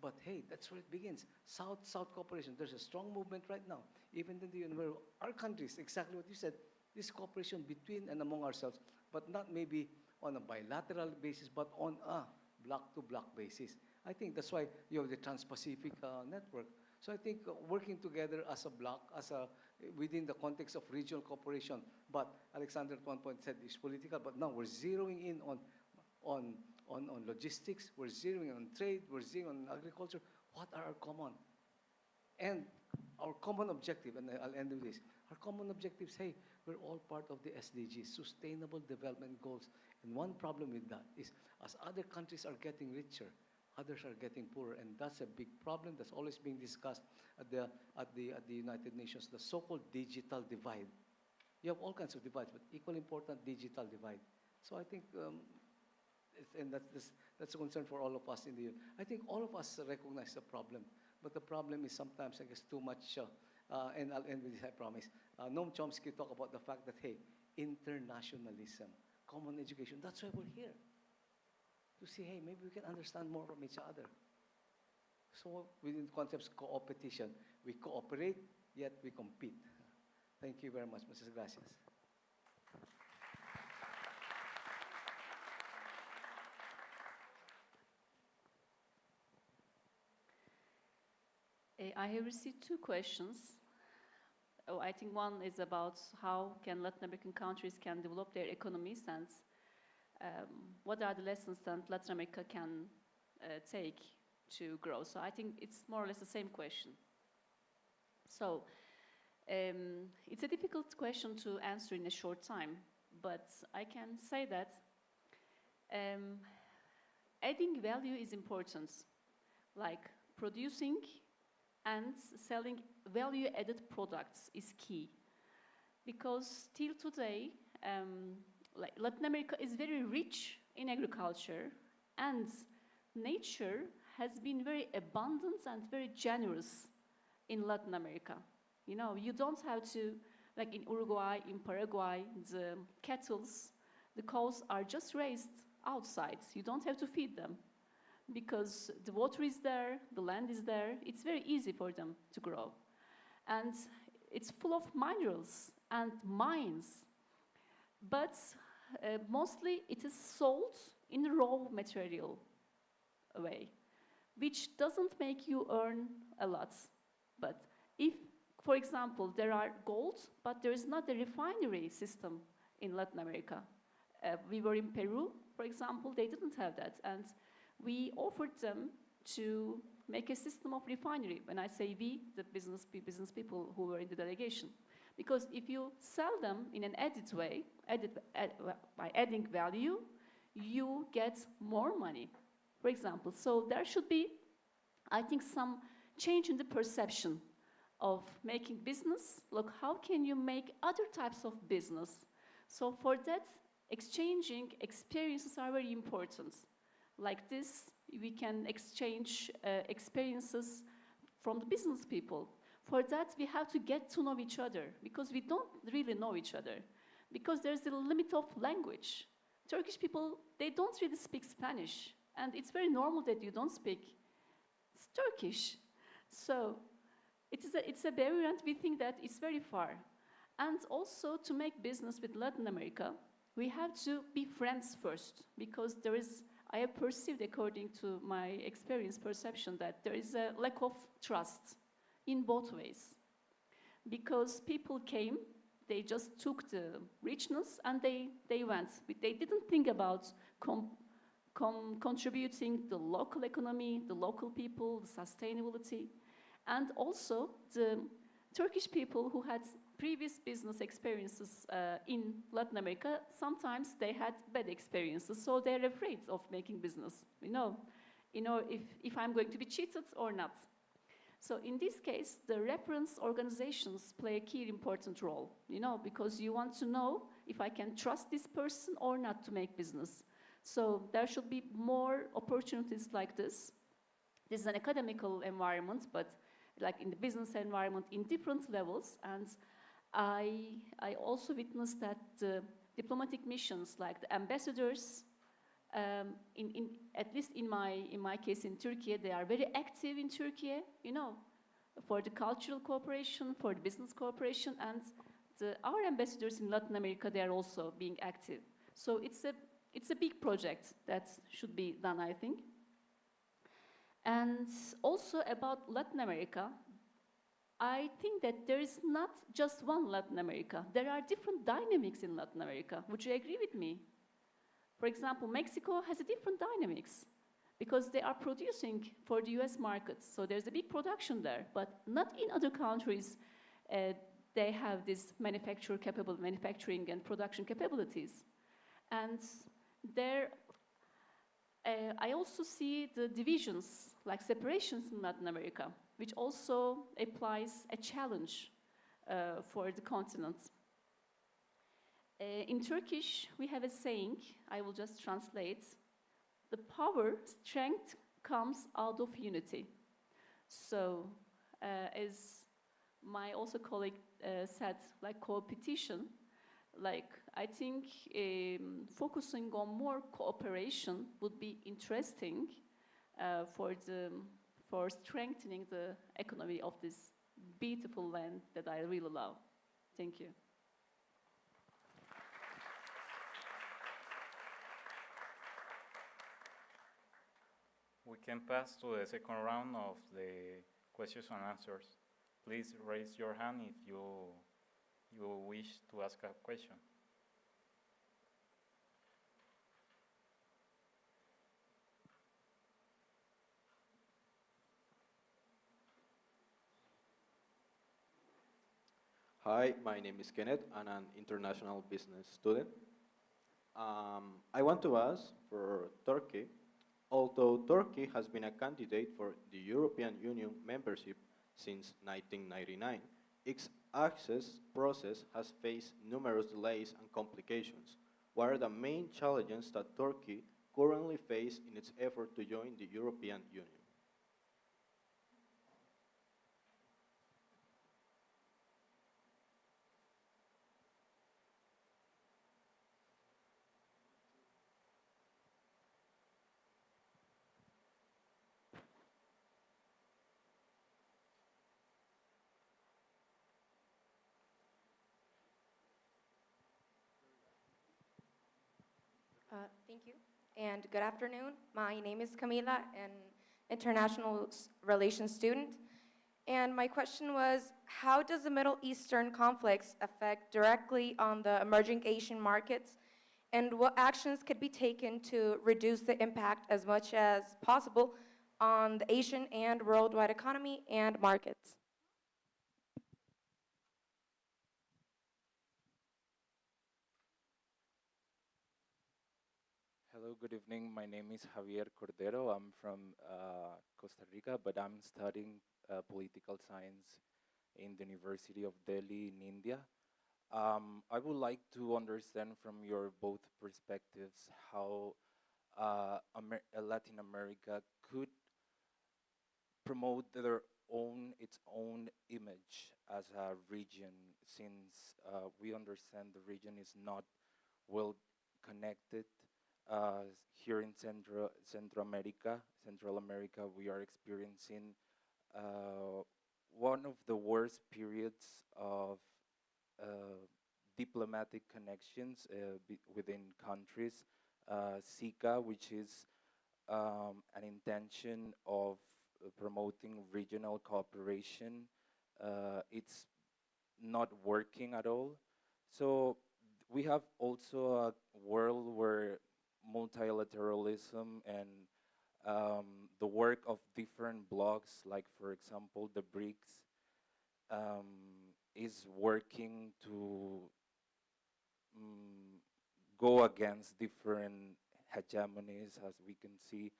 but hey, that's where it begins. South-South cooperation. There's a strong movement right now, even in the UN, where our countries, exactly what you said, this cooperation between and among ourselves, but not maybe on a bilateral basis, but on a block-to-block basis. I think that's why you have the Trans-Pacific Network. So I think working together as a bloc, within the context of regional cooperation, but Alexander at one point said it's political, but now we're zeroing in on logistics, we're zeroing in on trade, we're zeroing on agriculture. What are our common? And our common objective, and I'll end with this, our common objectives, hey, we're all part of the SDGs, Sustainable Development Goals. And one problem with that is as other countries are getting richer, others are getting poorer, and that's a big problem that's always being discussed at the United Nations, the so-called digital divide. You have all kinds of divides, but equally important, digital divide. So I think, and that's a concern for all of us in the UN. I think all of us recognize the problem, but the problem is sometimes, I guess, too much, and I'll end with this, I promise. Noam Chomsky talked about the fact that, hey, internationalism, common education, that's why we're here. To see, hey, maybe we can understand more from each other. So within concepts co-opetition, we cooperate, yet we compete. Thank you very much, Mrs. Gracias. I have received two questions. Oh, I think one is about how can Latin American countries can develop their economies, and what are the lessons that Latin America can take to grow. So I think it's more or less the same question. So it's a difficult question to answer in a short time, but I can say that adding value is important, like producing and selling value-added products is key. Because till today, like Latin America is very rich in agriculture, and nature has been very abundant and very generous in Latin America. You know, you don't have to, like in Uruguay, in Paraguay, the cattles, the cows are just raised outside. You don't have to feed them because the water is there, the land is there. It's very easy for them to grow. And it's full of minerals and mines. But mostly it is sold in raw material way, which doesn't make you earn a lot. But if, for example, there are gold, but there is not a refinery system in Latin America. We were in Peru, for example, they didn't have that. And we offered them to make a system of refinery. When I say we, the business people who were in the delegation. Because if you sell them in an added way, by adding value, you get more money, for example. So there should be, I think, some change in the perception of making business. Look, how can you make other types of business? So for that, exchanging experiences are very important. Like this, we can exchange experiences from the business people. For that, we have to get to know each other, because we don't really know each other. Because there's a limit of language. Turkish people, they don't really speak Spanish. And it's very normal that you don't speak Turkish. So it's a barrier, and we think that it's very far. And also, to make business with Latin America, we have to be friends first, because there is, I have perceived, according to my experience, perception, that there is a lack of trust in both ways. Because people came, they just took the richness and they went. They didn't think about contributing the local economy, the local people, the sustainability. And also the Turkish people who had previous business experiences in Latin America, sometimes they had bad experiences, so they're afraid of making business. You know if I'm going to be cheated or not. So in this case, the reference organizations play a key important role, because you want to know if I can trust this person or not to make business. So there should be more opportunities like this. This is an academical environment, but like in the business environment in different levels. And I also witnessed that the diplomatic missions, like the ambassadors, at least in my case in Turkey, they are very active in Turkey, for the cultural cooperation, for the business cooperation, and our ambassadors in Latin America, they are also being active. So it's a big project that should be done, I think. And also about Latin America, I think that there is not just one Latin America. There are different dynamics in Latin America. Would you agree with me? For example, Mexico has a different dynamics because they are producing for the US markets. So there's a big production there, but not in other countries. They have this manufacturing and production capabilities. And there, I also see the divisions, like separations in Latin America, which also applies a challenge for the continent. In Turkish, we have a saying, I will just translate. The power, strength comes out of unity. So, as my also colleague said, like competition, like I think focusing on more cooperation would be interesting for strengthening the economy of this beautiful land that I really love. Thank you. We can pass to the second round of the questions and answers. Please raise your hand if you wish to ask a question. Hi, my name is Kenneth. I'm an international business student. I want to ask for Turkey. Although Turkey has been a candidate for the European Union membership since 1999, its access process has faced numerous delays and complications. What are the main challenges that Turkey currently faces in its effort to join the European Union? Thank you, and good afternoon. My name is Camila, an international relations student. And my question was, how does the Middle Eastern conflicts affect directly on the emerging Asian markets? And what actions could be taken to reduce the impact as much as possible on the Asian and worldwide economy and markets? Hello, good evening. My name is Javier Cordero. I'm from Costa Rica, but I'm studying political science in the University of Delhi in India. I would like to understand from your both perspectives how Latin America could promote its own image as a region, since we understand the region is not well connected. Here in Central America, we are experiencing one of the worst periods of diplomatic connections within countries. SICA, which is an intention of promoting regional cooperation, it's not working at all. So we have also a world where multilateralism and the work of different blocs, like for example the BRICS, is working to go against different hegemonies, as we can see.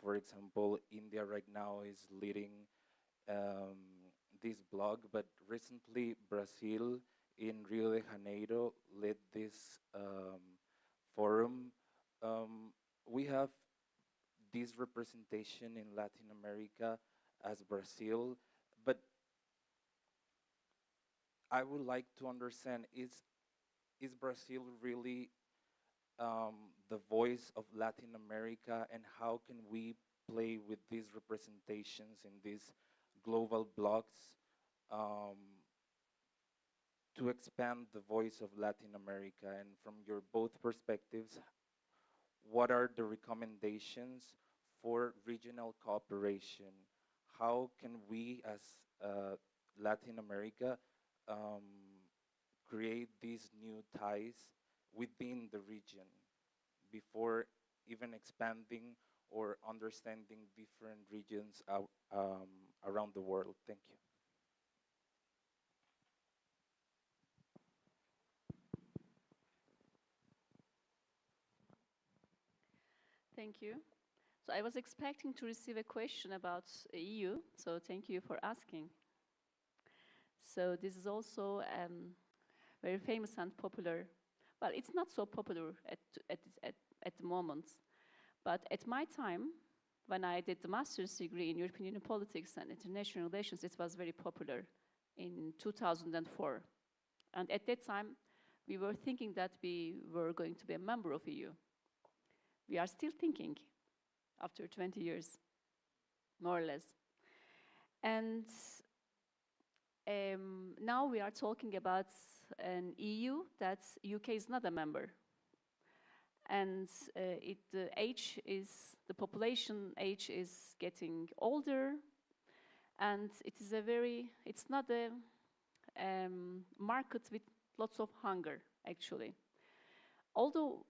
For example, India right now is leading um, this blog, but recently Brazil in Rio de Janeiro led this forum. We have this representation in Latin America as Brazil, but I would like to understand, is Brazil really the voice of Latin America, and how can we play with these representations in these global blogs um, to expand the voice of Latin America? And from your both perspectives, what are the recommendations for regional cooperation? How can we, as Latin America, um, create these new ties within the region before even expanding or understanding different regions around the world? Thank you. Thank you. So I was expecting to receive a question about EU, so thank you for asking. So this is also very famous and popular. Well, it's not so popular at the moment, but at my time, when I did the master's degree in European Union politics and international relations, it was very popular in 2004. And at that time, we were thinking that we were going to be a member of EU. We are still thinking after 20 years, more or less. And now we are talking about an EU that UK is not a member. And the population age is getting older, and it's not a market with lots of hunger, actually. Although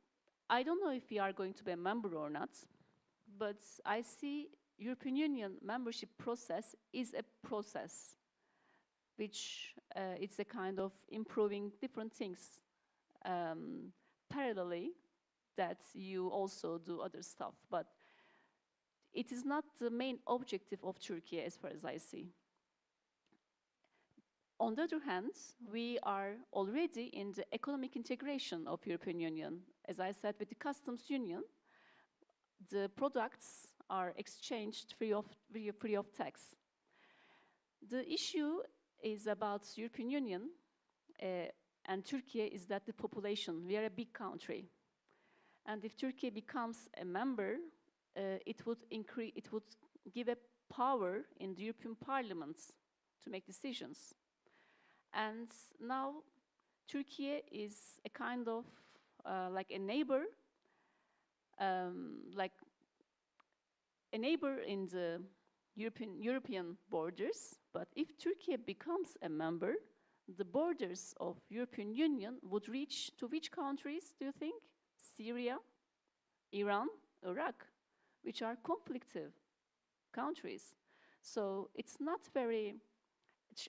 I don't know if we are going to be a member or not, but I see European Union membership process is a process which it's a kind of improving different things parallelly, that you also do other stuff. But it is not the main objective of Turkey as far as I see. On the other hand, we are already in the economic integration of European Union. As I said, with the customs union, the products are exchanged free of tax. The issue is about European Union and Turkey is that the population, we are a big country. And if Turkey becomes a member, it would give a power in the European Parliament to make decisions. And now Turkey is a kind of like a neighbor, in the European borders. But if Turkey becomes a member, the borders of European Union would reach to which countries, do you think? Syria, Iran, Iraq, which are conflictive countries. So it's not very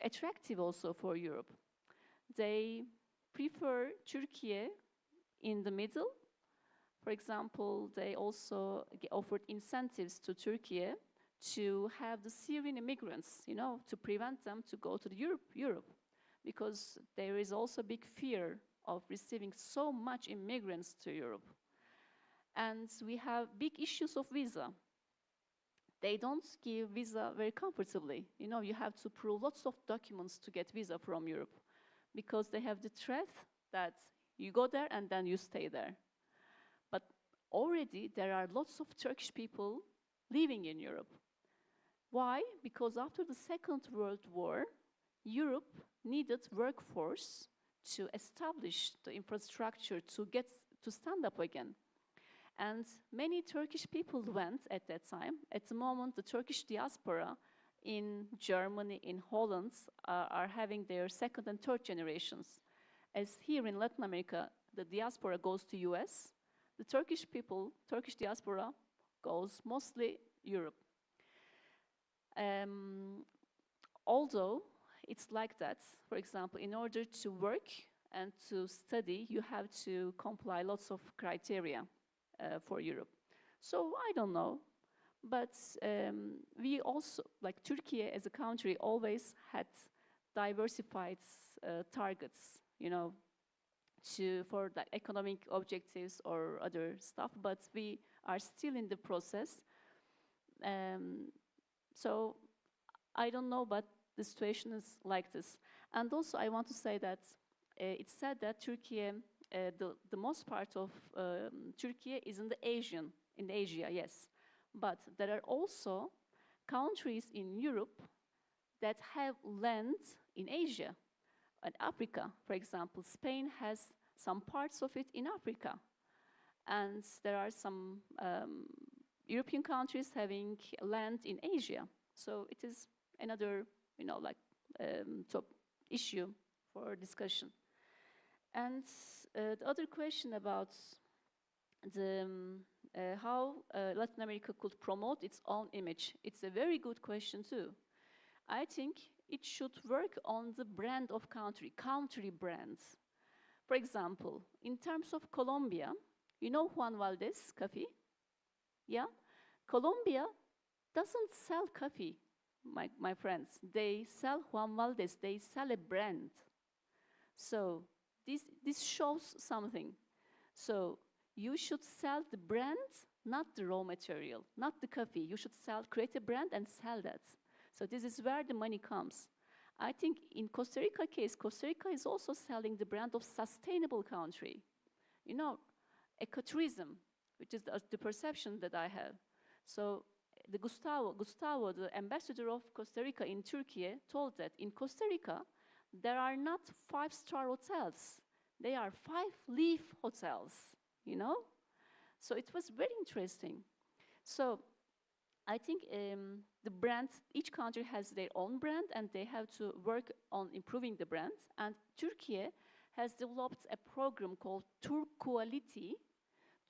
attractive also for Europe. They prefer Turkey in the middle. For example, they also offered incentives to Turkey to have the Syrian immigrants, to prevent them to go to Europe, because there is also big fear of receiving so much immigrants to Europe. And we have big issues of visa. They don't give visa very comfortably. You have to prove lots of documents to get visa from Europe, because they have the threat that you go there and then you stay there. But already there are lots of Turkish people living in Europe. Why? Because after the Second World War, Europe needed workforce to establish the infrastructure to stand up again. And many Turkish people went at that time. At the moment, the Turkish diaspora in Germany, in Holland, are having their second and third generations. As here in Latin America, the diaspora goes to US, the Turkish diaspora goes mostly Europe. Although it's like that, for example, in order to work and to study, you have to comply lots of criteria for Europe. So I don't know, But we also, like Turkey as a country, always had diversified targets, you know, for the economic objectives or other stuff, but we are still in the process. So I don't know, but the situation is like this. And also I want to say that it's said that Turkey, the most part of Turkey is in Asia, yes. But there are also countries in Europe that have land in Asia and Africa. For example, Spain has some parts of it in Africa. And there are some European countries having land in Asia. So it is another, you know, like top issue for discussion. And the other question about how Latin America could promote its own image, it's a very good question too. I think it should work on the brand of country brands. For example, in terms of Colombia, you know Juan Valdez coffee? Yeah? Colombia doesn't sell coffee, my friends. They sell Juan Valdez, they sell a brand. So this shows something. So you should sell the brand, not the raw material, not the coffee. You should create a brand and sell that. So this is where the money comes. I think in Costa Rica case, Costa Rica is also selling the brand of sustainable country. You know, ecotourism, which is the perception that I have. So the Gustavo, the ambassador of Costa Rica in Turkey, told that in Costa Rica, there are not 5-star hotels. They are 5-leaf hotels, you know? So it was very interesting. So I think the brand, each country has their own brand and they have to work on improving the brand. And Turkey has developed a program called Turquality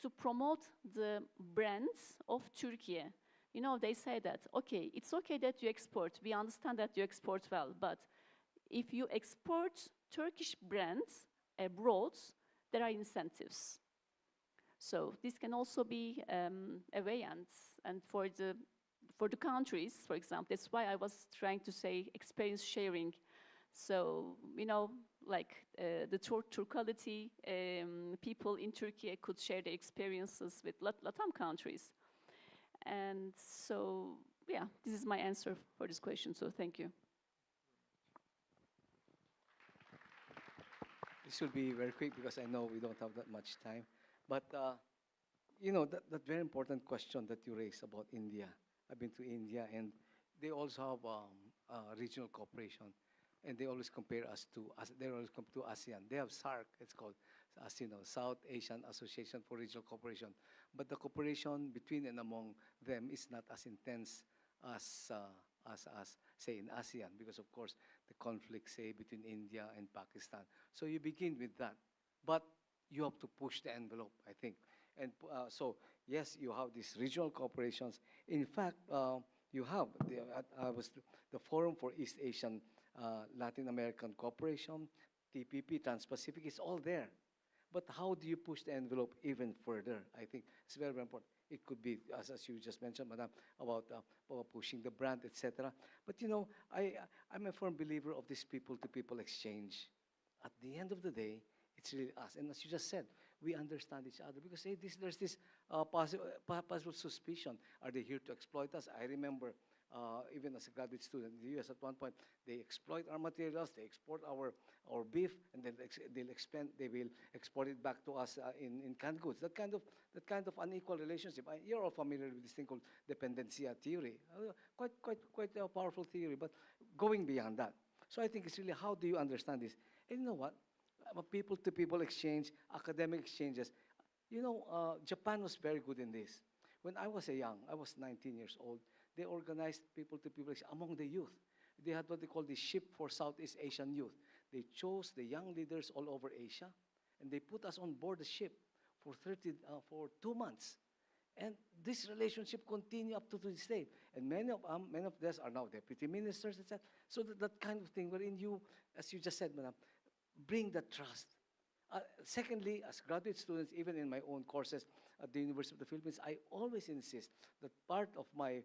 to promote the brands of Turkey. You know, they say that, okay, it's okay that you export. We understand that you export well, but if you export Turkish brands abroad, there are incentives. So this can also be a way, and for the countries, for example, that's why I was trying to say experience sharing. So, you know, like the Turquality people in Turkey could share their experiences with Latam countries. And so, yeah, this is my answer for this question, so thank you. This will be very quick because I know we don't have that much time. But, you know, that very important question that you raised about India. I've been to India, and they also have regional cooperation. And they always compare us to, they always come to ASEAN. They have SARC, it's called, as you know, South Asian Association for Regional Cooperation. But the cooperation between and among them is not as intense as say, in ASEAN, because of course, the conflict, say, between India and Pakistan. So you begin with that. But you have to push the envelope, I think. And so, yes, you have these regional cooperations. In fact, you have, the Forum for East Asian Latin American Cooperation, TPP, Trans-Pacific, is all there. But how do you push the envelope even further? I think it's very, very important. It could be, as you just mentioned, Madam, about pushing the brand, etc. But you know, I'm a firm believer of this people-to-people exchange. At the end of the day, it's really us. And as you just said, we understand each other because hey, there's this possible suspicion. Are they here to exploit us? I remember even as a graduate student in the US at one point, they exploit our materials, they export our beef, and then they will export it back to us in canned goods. That kind of unequal relationship. You're all familiar with this thing called dependencia theory. Quite a powerful theory, but going beyond that. So I think it's really how do you understand this? And you know what? People-to-people exchange, academic exchanges. You know, Japan was very good in this. When I was I was 19 years old, they organized people-to-people among the youth. They had what they call the Ship for Southeast Asian Youth. They chose the young leaders all over Asia, and they put us on board the ship for 2 months. And this relationship continued up to this day. And many of them are now deputy ministers, etc. So that kind of thing wherein you, as you just said, Madam, bring that trust. Secondly, as graduate students, even in my own courses at the University of the Philippines, I always insist that part of my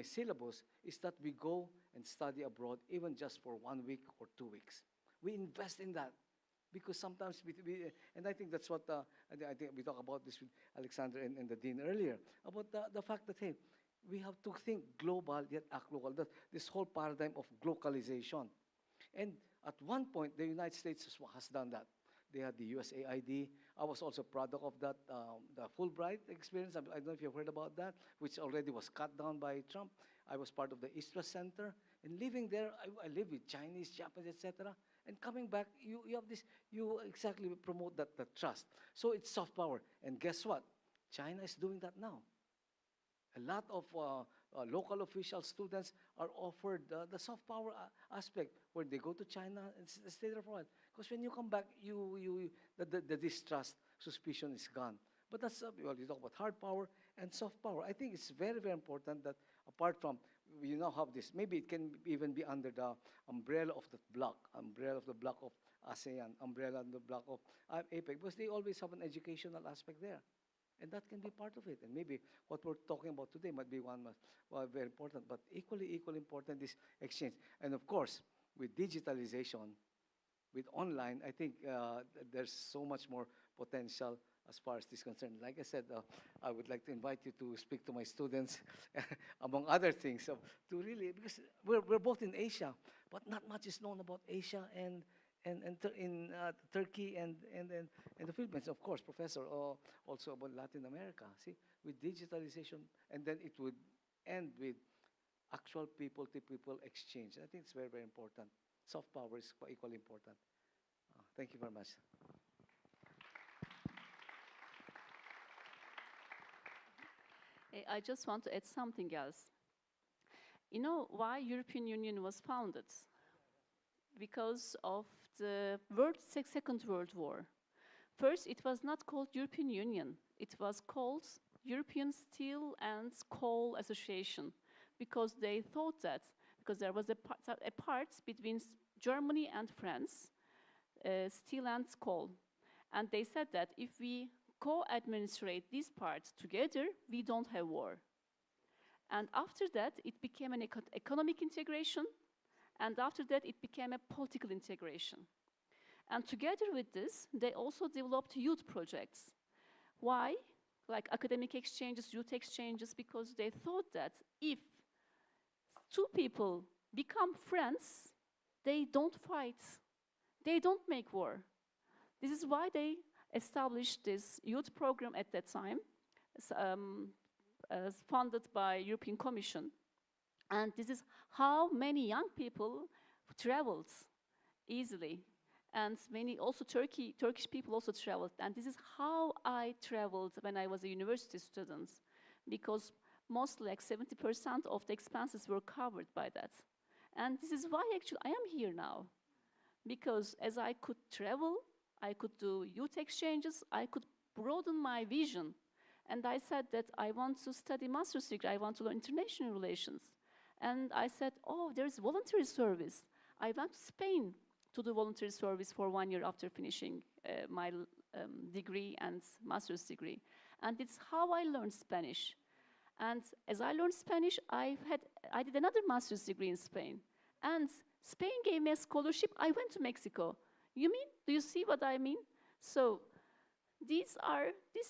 syllabus is that we go and study abroad, even just for 1 week or 2 weeks. We invest in that. Because sometimes, and I think that's what, I think we talked about this with Alexander and the Dean earlier, about the fact that, hey, we have to think global yet act local. This whole paradigm of globalization. And at one point, the United States has done that. They had the USAID. I was also product of that, the Fulbright experience. I don't know if you've heard about that, which already was cut down by Trump. I was part of the East West Center. And living there, I live with Chinese, Japanese, etc. And coming back, you have this, you exactly promote that trust. So it's soft power. And guess what? China is doing that now. A lot of local official students are offered the soft power aspect, where they go to China and stay there for a while. Because when you come back, the distrust, suspicion is gone. But that's, well, you talk about hard power and soft power. I think it's very, very important that apart from, we now have this, maybe it can even be under the umbrella of the bloc of ASEAN, umbrella of the bloc of APEC, because they always have an educational aspect there. And that can be part of it. And maybe what we're talking about today might be one very important, but equally important is exchange. And of course, with digitalization, with online, I think there's so much more potential as far as this is concerned. Like I said, I would like to invite you to speak to my students, among other things, to really, because we're both in Asia, but not much is known about Asia and in Turkey and the Philippines, of course, Professor, also about Latin America. See, with digitalization, and then it would end with actual people-to-people exchange. I think it's very, very important. Soft power is equally important. Thank you very much. I just want to add something else. You know why European Union was founded? Because of the Second World War. First, it was not called European Union. It was called European Steel and Coal Association, because they thought that, because there was a part between Germany and France, steel and coal. And they said that if we co-administrate these parts together, we don't have war. And after that, it became an economic integration. And after that, it became a political integration. And together with this, they also developed youth projects. Why? Like academic exchanges, youth exchanges, because they thought that if two people become friends, they don't fight. They don't make war. This is why they established this youth program at that time, funded by European Commission. And this is how many young people traveled easily. And many also Turkish people also traveled. And this is how I traveled when I was a university student, because mostly like 70% of the expenses were covered by that. And this is why actually I am here now. Because as I could travel, I could do youth exchanges, I could broaden my vision. And I said that I want to study master's degree, I want to learn international relations. And I said, oh, there's voluntary service. I went to Spain to do voluntary service for 1 year after finishing my degree and master's degree. And it's how I learned Spanish. And as I learned Spanish, I did another master's degree in Spain. And Spain gave me a scholarship. I went to Mexico. You mean? Do you see what I mean? So these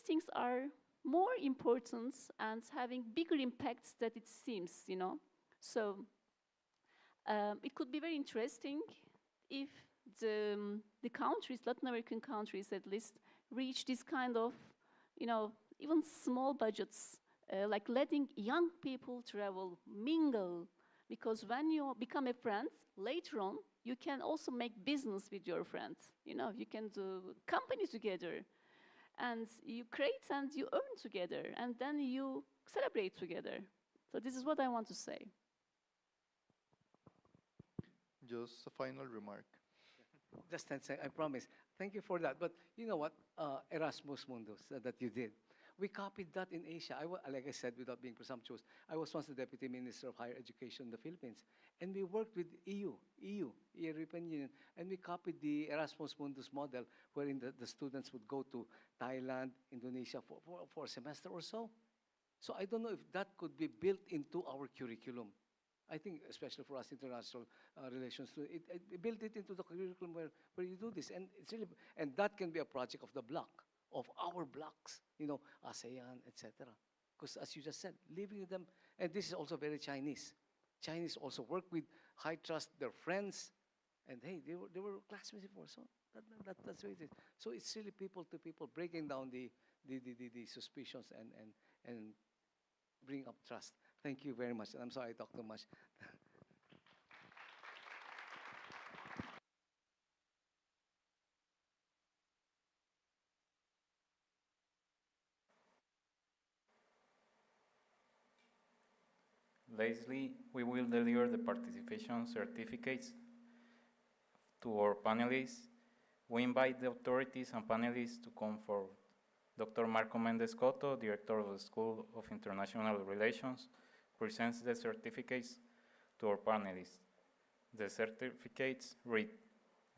things are more important and having bigger impacts than it seems, you know. So it could be very interesting if the countries, Latin American countries at least, reach this kind of, you know, even small budgets, like letting young people travel, mingle, because when you become a friend, later on, you can also make business with your friends. You know, you can do company together, and you create and you earn together, and then you celebrate together. So this is what I want to say. Just a final remark. Just 10 seconds, I promise. Thank you for that. But you know what, Erasmus Mundus that you did. We copied that in Asia. Like I said, without being presumptuous, I was once the Deputy Minister of Higher Education in the Philippines. And we worked with European Union, and we copied the Erasmus Mundus model, wherein the students would go to Thailand, Indonesia for a semester or so. So I don't know if that could be built into our curriculum. I think, especially for us, international relations, build it into the curriculum where you do this. And it's really, and that can be a project of the bloc, of our blocks, ASEAN, etc. Because as you just said, living with them, and this is also very Chinese. Chinese also work with high trust, their friends, and hey, they were classmates before, so that's what it is. So it's really people to people, breaking down the suspicions and bring up trust. Thank you very much. And I'm sorry I talked too much. Lastly, we will deliver the participation certificates to our panelists. We invite the authorities and panelists to come forward. Dr. Marco Mendez Cotto, Director of the School of International Relations, presents the certificates to our panelists. The certificates read: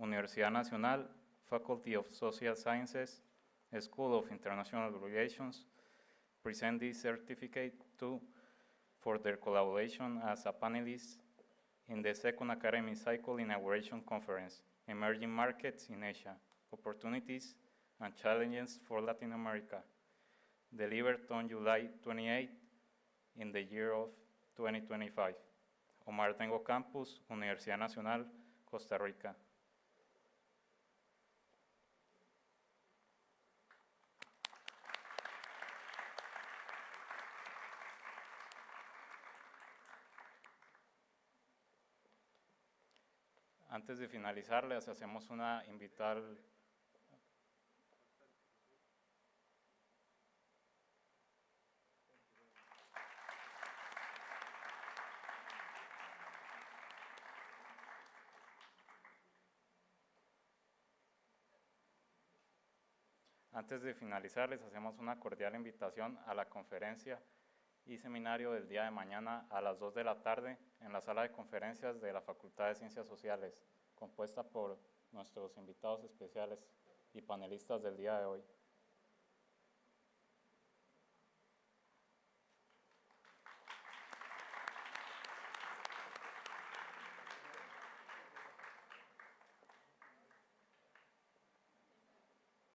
Universidad Nacional, Faculty of Social Sciences, School of International Relations, present this certificate for their collaboration as a panelist in the second academic cycle inauguration conference, Emerging Markets in Asia, Opportunities and Challenges for Latin America, delivered on July 28 in the year of 2025. Omar Tengo Campus, Universidad Nacional, Costa Rica. Antes de finalizar, les hacemos una invitada. Antes de finalizar, les hacemos una cordial invitación a la conferencia y seminario del día de mañana a las 2 de la tarde en la sala de conferencias de la Facultad de Ciencias Sociales, compuesta por nuestros invitados especiales y panelistas del día de hoy.